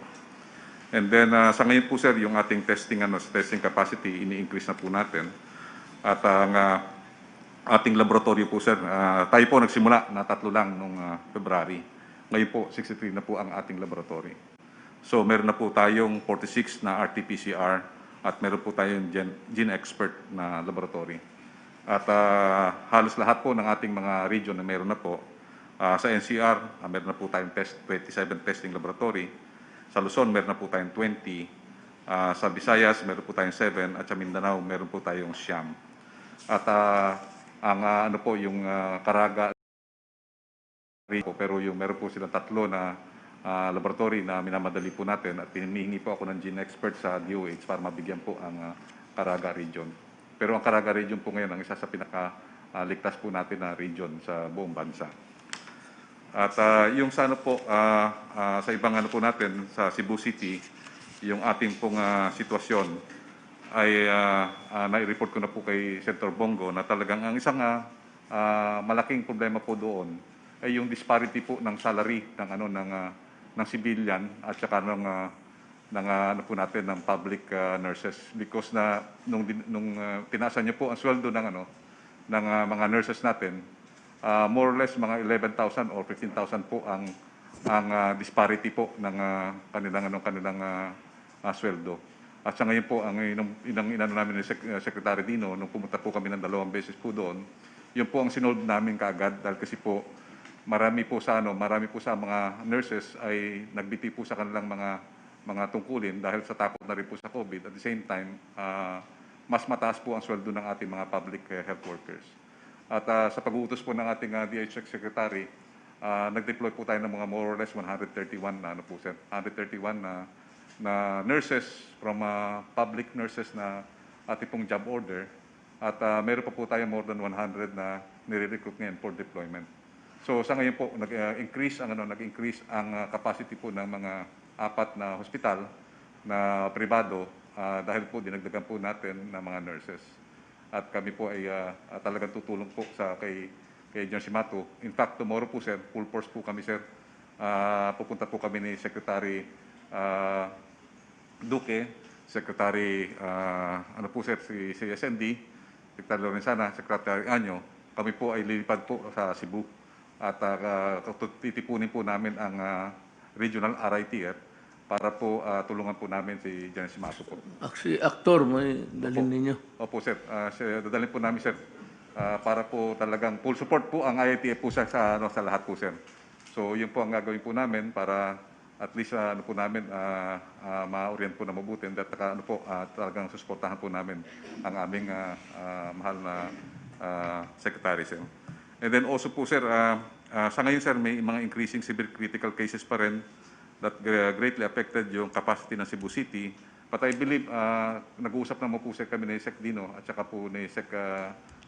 And then sa ngayon po sir, yung ating testing capacity ini-increase na po natin. At ang ating laboratory po sir, tayo po nagsimula na 3 lang nung February. Ngayon po 63 na po ang ating laboratory. So meron na po tayong 46 na RT-PCR at meron po tayong gene expert na laboratory. At halos lahat po ng ating mga region na meron na po. Sa NCR, meron na po tayong 27 testing laboratory. Sa Luzon, meron na po tayong 20. Sa Visayas, meron po tayong 7. At sa Mindanao, meron po tayong 9. At ang ano po, yung Caraga, pero yung meron po silang 3 na laboratory na minamadali po natin at hinihingi po ako ng gene expert sa DOH para mabigyan po ang Caraga region. Pero ang Caraga region po ngayon ang isa sa pinakaligtas po natin na region sa buong bansa. At yung sa ano po, sa ibang ano po natin sa Cebu City, yung ating pong sitwasyon ay nai-report ko na po kay Senator Bongo na talagang ang isang malaking problema po doon ay yung disparity po ng salary ng civilian at saka ng natin ng public nurses, because nung tinaasan niyo po ang sweldo ng mga nurses natin, more or less mga 11,000 or 15,000 po ang disparity po ng kanilang sweldo. At sa ngayon po, ang inano namin ni Secretary Dino, nung pumunta po kami ng 2 beses po doon, yun po ang sinolve namin kaagad, dahil kasi po marami po sa mga nurses ay nagbiti po sa kanilang mga tungkulin dahil sa takot na rin po sa COVID. At the same time, mas mataas po ang sweldo ng ating mga public health workers. At sa pag-uutos po ng ating DHS Secretary, nag-deploy po tayo ng mga more or less 131 na nurses from public nurses na ating pong job order. At meron pa po tayo more than 100 na nire-recruit ngayon for deployment. So sa ngayon po, nag-increase ang capacity po ng mga 4 na hospital na pribado dahil po dinagdagan po natin ng mga nurses. At kami po ay talagang tutulong po kay John Simato. In fact, tomorrow po, sir, full force po kami, sir. Pupunta po kami ni Secretary Duque, Secretary si SND, Secretary Lorenzana, Secretary Anyo. Kami po ay lilipad po sa Cebu. At titipunin po namin ang regional RITF para po tulungan po namin si John Simato po. Actually, aktor mo, dalhin ninyo. Opo, sir. Dadalhin po namin, sir. Para po talagang full support po ang IITF po sa lahat po, sir. So, yun po ang gagawin po namin para at least po namin ma-orient po na mabuti. At talagang susuportahan po namin ang aming mahal na secretary, sir. And then also po, sir, sa ngayon, sir, may mga increasing severe critical cases pa rin that greatly affected yung capacity ng Cebu City. But I believe, nag-uusap naman po, sir, kami ni Sec Dino at saka po ni Sec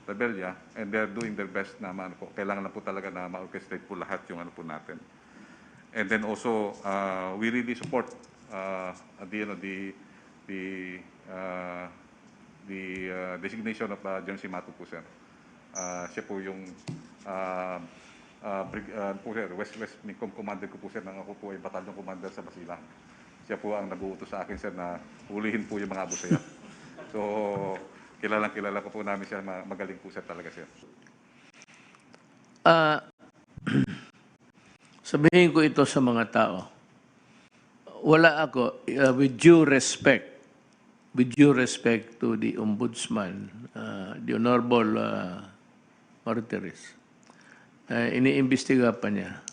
Rebella, and they're doing their best na kailangan na po talaga na ma-orchestrate po lahat yung po natin. And then also, we really support the designation of John Simato po, sir. Siya po yung West Micom Commander ko po, sir, nang ako po ay Batalyon Commander sa Basilan. Siya po ang nag-uutos sa akin, sir, na hulihin po yung mga abusaya. So, kilala ko po namin siya, magaling po, sir, talaga, sir. Sabihin ko ito sa mga tao. Wala ako, with due respect to the Ombudsman, the Honorable Martires, iniimbestiga pa niya.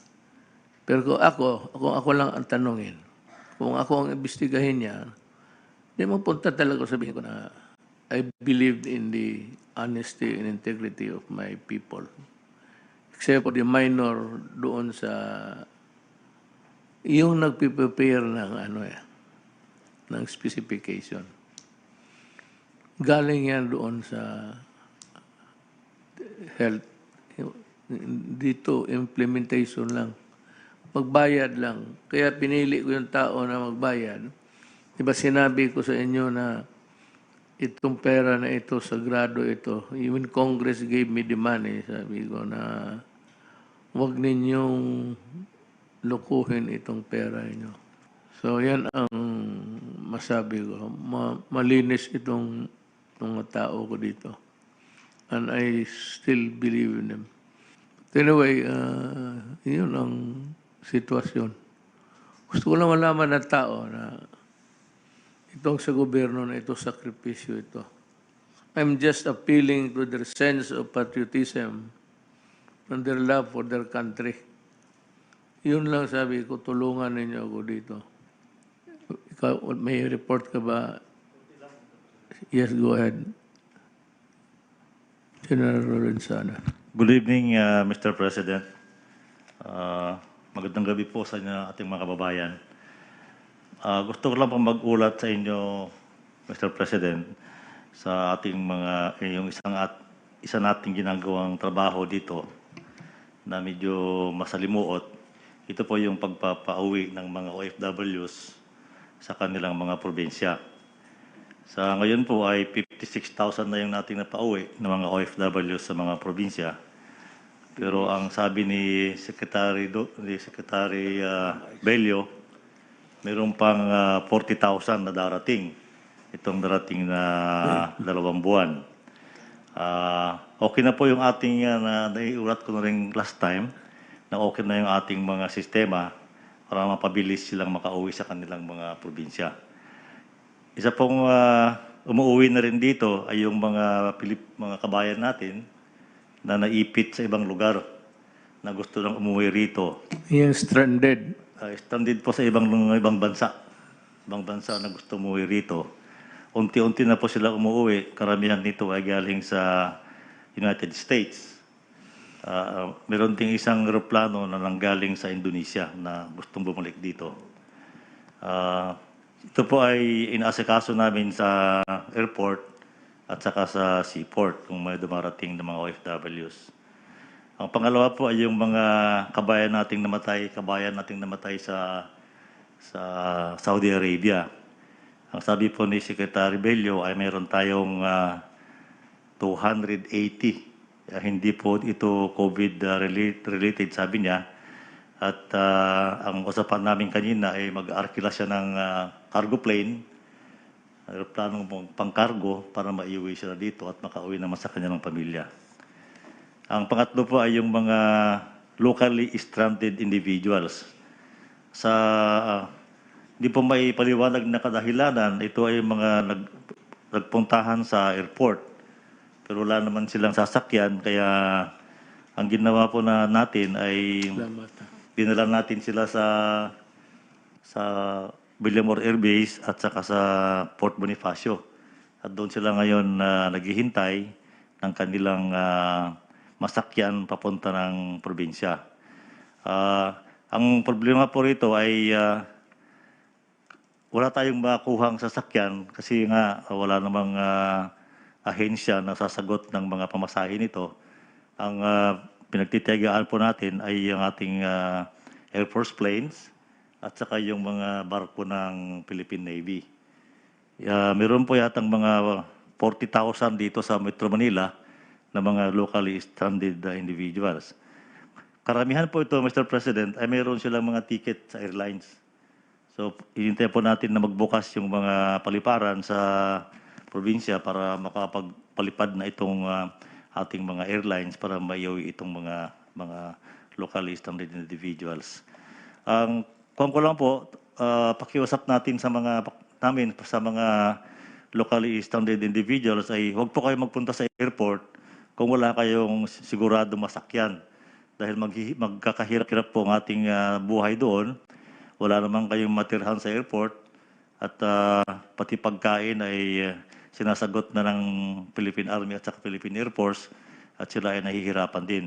Pero kung ako lang ang tanungin, kung ako ang imbestigahin niya, hindi mapunta talaga sabihin ko na I believed in the honesty and integrity of my people. Except for the minor doon sa yung nagpiprepare ng specification. Galing yan doon sa health. Dito, implementation lang. Magbayad lang. Kaya pinili ko yung tao na magbayad. Diba sinabi ko sa inyo na itong pera na ito, sagrado ito. Even Congress gave me the money. Sabi ko na huwag ninyong lukuhin itong pera niyo. So yan ang masabi ko. Malinis itong mga tao ko dito. And I still believe in them. But anyway, yun ang sitwasyon. Gusto ko lang malaman ng tao na itong sa gobyerno na ito, sakripisyo ito. I'm just appealing to their sense of patriotism and their love for their country. Yun lang sabi ko, tulungan ninyo ako dito. Ikaw, may report ka ba? Yes, go ahead. General Lorenzana. Good evening, Mr. President. Magandang gabi po sa inyo, ating mga kababayan. Gusto ko lang pong mag-ulat sa inyo, Mr. President, sa ating yung isa nating ginagawang trabaho dito na medyo masalimuot. Ito po yung pagpapauwi ng mga OFWs sa kanilang mga probinsya. Sa ngayon po ay 56,000 na yung nating napauwi ng mga OFWs sa mga probinsya. Pero ang sabi ni Secretary Bello, mayroon pang 40,000 na darating. Itong darating na 2 buwan. Okay na po yung ating, naiulat ko na rin last time, na okay na yung ating mga sistema para mapabilis silang makauwi sa kanilang mga probinsya. Isa pong umuwi na rin dito ay yung mga kabayan natin na naipit sa ibang lugar na gusto lang umuwi rito. Yung stranded. Stranded po sa ibang bansa. Ibang bansa na gusto umuwi rito. Unti-unti na po sila umuwi. Karamihan nito ay galing sa United States. Meron ding isang aeroplano na nanggaling sa Indonesia na gustong bumalik dito. Ito po ay inaasikaso namin sa airport at saka sa seaport kung may dumarating ng mga OFWs. Ang pangalawa po ay yung mga kabayan nating namatay sa Saudi Arabia. Ang sabi po ni Secretary Bello ay mayroon tayong 280. Hindi po ito COVID-related, sabi niya. At ang usapan namin kanina ay mag-arkila siya ng cargo plane, aeroplanong pang-cargo para maiuwi sila dito at makauwi naman sa kanilang pamilya. Ang pangatlo po ay yung mga locally stranded individuals. Hindi po may paliwanag na kadahilanan, ito ay mga nagpuntahan sa airport. Pero wala naman silang sasakyan, kaya ang ginawa po natin ay dinala natin sila sa Villamor Air Base at saka sa Port Bonifacio. At doon sila ngayon naghihintay ng kanilang masakyan papunta ng probinsya. Ang problema po rito ay wala tayong makuhang sasakyan kasi nga wala namang ahensya na sasagot ng mga pamasahe nito. Ang pinagtitiyagaan po natin ay yung ating Air Force planes at saka yung mga barko ng Philippine Navy. Meron po yatang mga 40,000 dito sa Metro Manila na mga locally stranded individuals. Karamihan po ito, Mr. President, ay mayroon silang mga ticket sa airlines. So, hinintay po natin na magbukas yung mga paliparan sa probinsya para makapagpalipad na itong ating mga airlines para maiuwi itong mga locally stranded individuals. Kung ko lang po, pakiusap natin sa mga locally stranded individuals ay huwag po kayo magpunta sa airport kung wala kayong sigurado masakyan. Dahil magkakahirap-hirap po ang ating buhay doon. Wala naman kayong matirhan sa airport at pati pagkain ay sinasagot na ng Philippine Army at saka Philippine Air Force at sila ay nahihirapan din.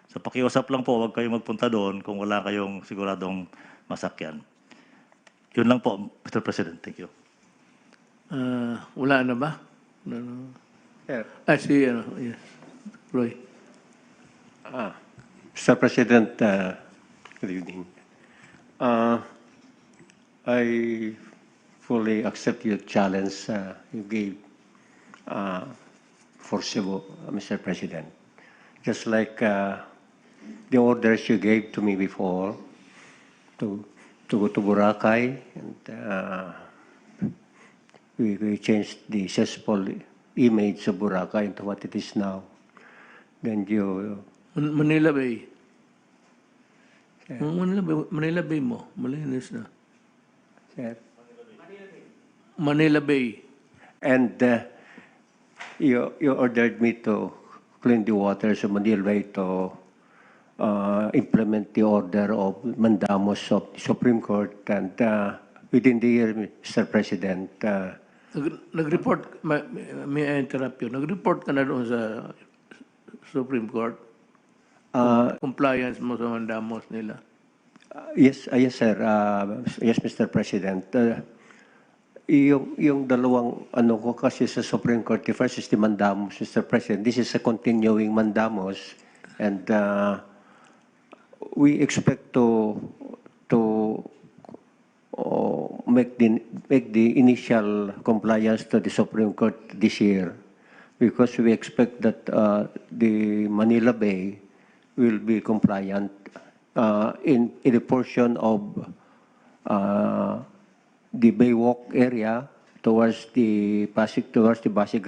So pakiusap lang po, huwag kayong magpunta doon kung wala kayong siguradong masakyan. Yun lang po, Mr. President. Thank you. Wala na ba? Yes. Roy. Mr. President, good evening. I fully accept your challenge you gave for Cebu, Mr. President. Just like the orders you gave to me before to go to Boracay, and we changed the cesspool image of Boracay into what it is now. Then you... Manila Bay. Manila Bay mo. Malinis na. Sir. Manila Bay. And you ordered me to clean the waters of Manila Bay to implement the order of Mandamos of the Supreme Court. And within the year, Mr. President... Nag-report, may I interrupt you, nag-report ka na doon sa Supreme Court? Compliance mo sa mandamos nila? Yes, sir. Yes, Mr. President. Yung dalawang ano ko kasi sa Supreme Court, the first is the mandamos, Mr. President. This is a continuing mandamos, and we expect to make the initial compliance to the Supreme Court this year, because we expect that the Manila Bay will be compliant in the portion of the Baywalk area towards the Pasig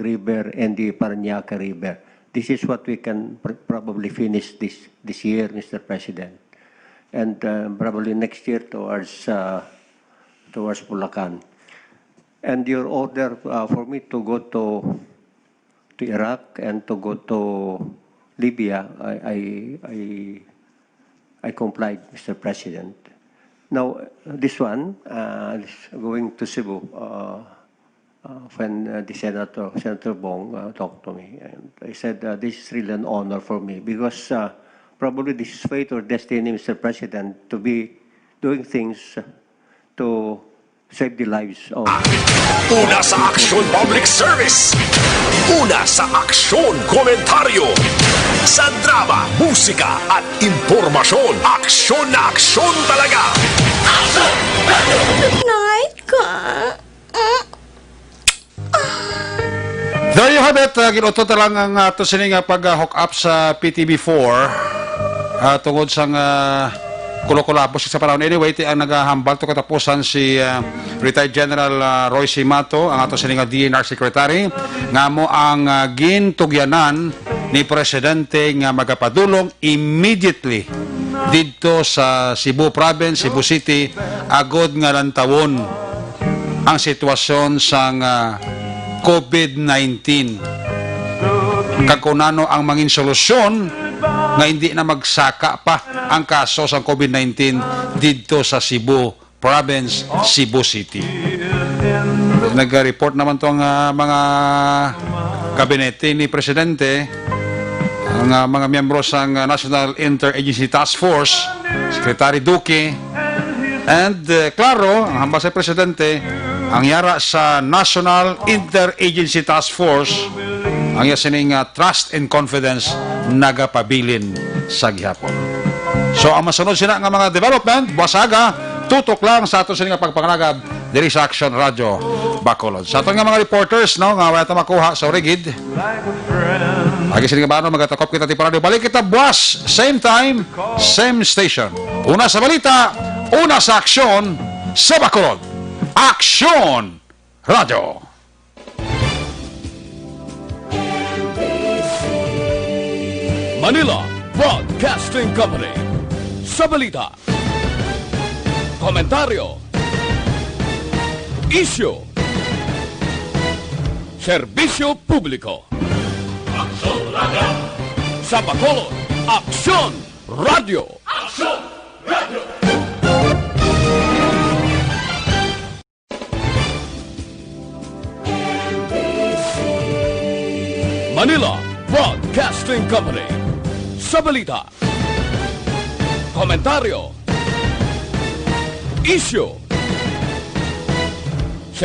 River and the Parañaque River. This is what we can probably finish this year, Mr. President, and probably next year towards Bulacan. And your order for me to go to Iraq and to go to Libya, I complied, Mr. President. Now, this one, going to Cebu, when the Senator Bong talked to me, and I said, this is really an honor for me because probably this is fate or destiny, Mr. President, to be doing things to save the lives of... Una sa aksyon public service. Una sa aksyon komentaryo. Sa drama, musika at impormasyon. Aksyon na aksyon talaga. Night ka. There you have it. Ginutot lang ang ito sining pag-hook up sa PTB4 tungod sa kulo-kulapos sa panahon. Anyway, ang naghahambal to katapusan si retired General Roy C. Mato, ang ato sining DNR Secretary, nga mo ang gintugyanan ni Presidente nga magapadulong immediately dito sa Cebu Province, Cebu City, agod nga lantawon ang sitwasyon sa COVID-19. Kakunano ang mangin solusyon nga hindi na magsaka pa ang kaso sa COVID-19 dito sa Cebu Province, Cebu City. Nag-report naman to ang mga kabinete ni Presidente, ang mga miyembro sa National Interagency Task Force, Secretary Duque, and klaro, ang hamba sa Presidente, ang yara sa National Interagency Task Force, ang yasining trust and confidence nagapabilin sa gihapon. So ang masunod sila nga mga development, buwasaga, tutok lang sa ato sining pagpangalagad diri sa Action Radio Bacolod. Sa ato nga mga reporters, no, nga wala ta makuha sa Origid. Agi sining ba magatakop kita ti radio. Balik kita buwas, same time, same station. Una sa balita, una sa aksyon sa Bacolod. Action Radio. Manila Broadcasting Company. Sa balita, komentaryo, isyu, serbisyo publiko. Aksyon Radio. Sa Bacolod, Aksyon Radio. Aksyon Radio. Manila Broadcasting Company. Sa balita, komentaryo, isyu,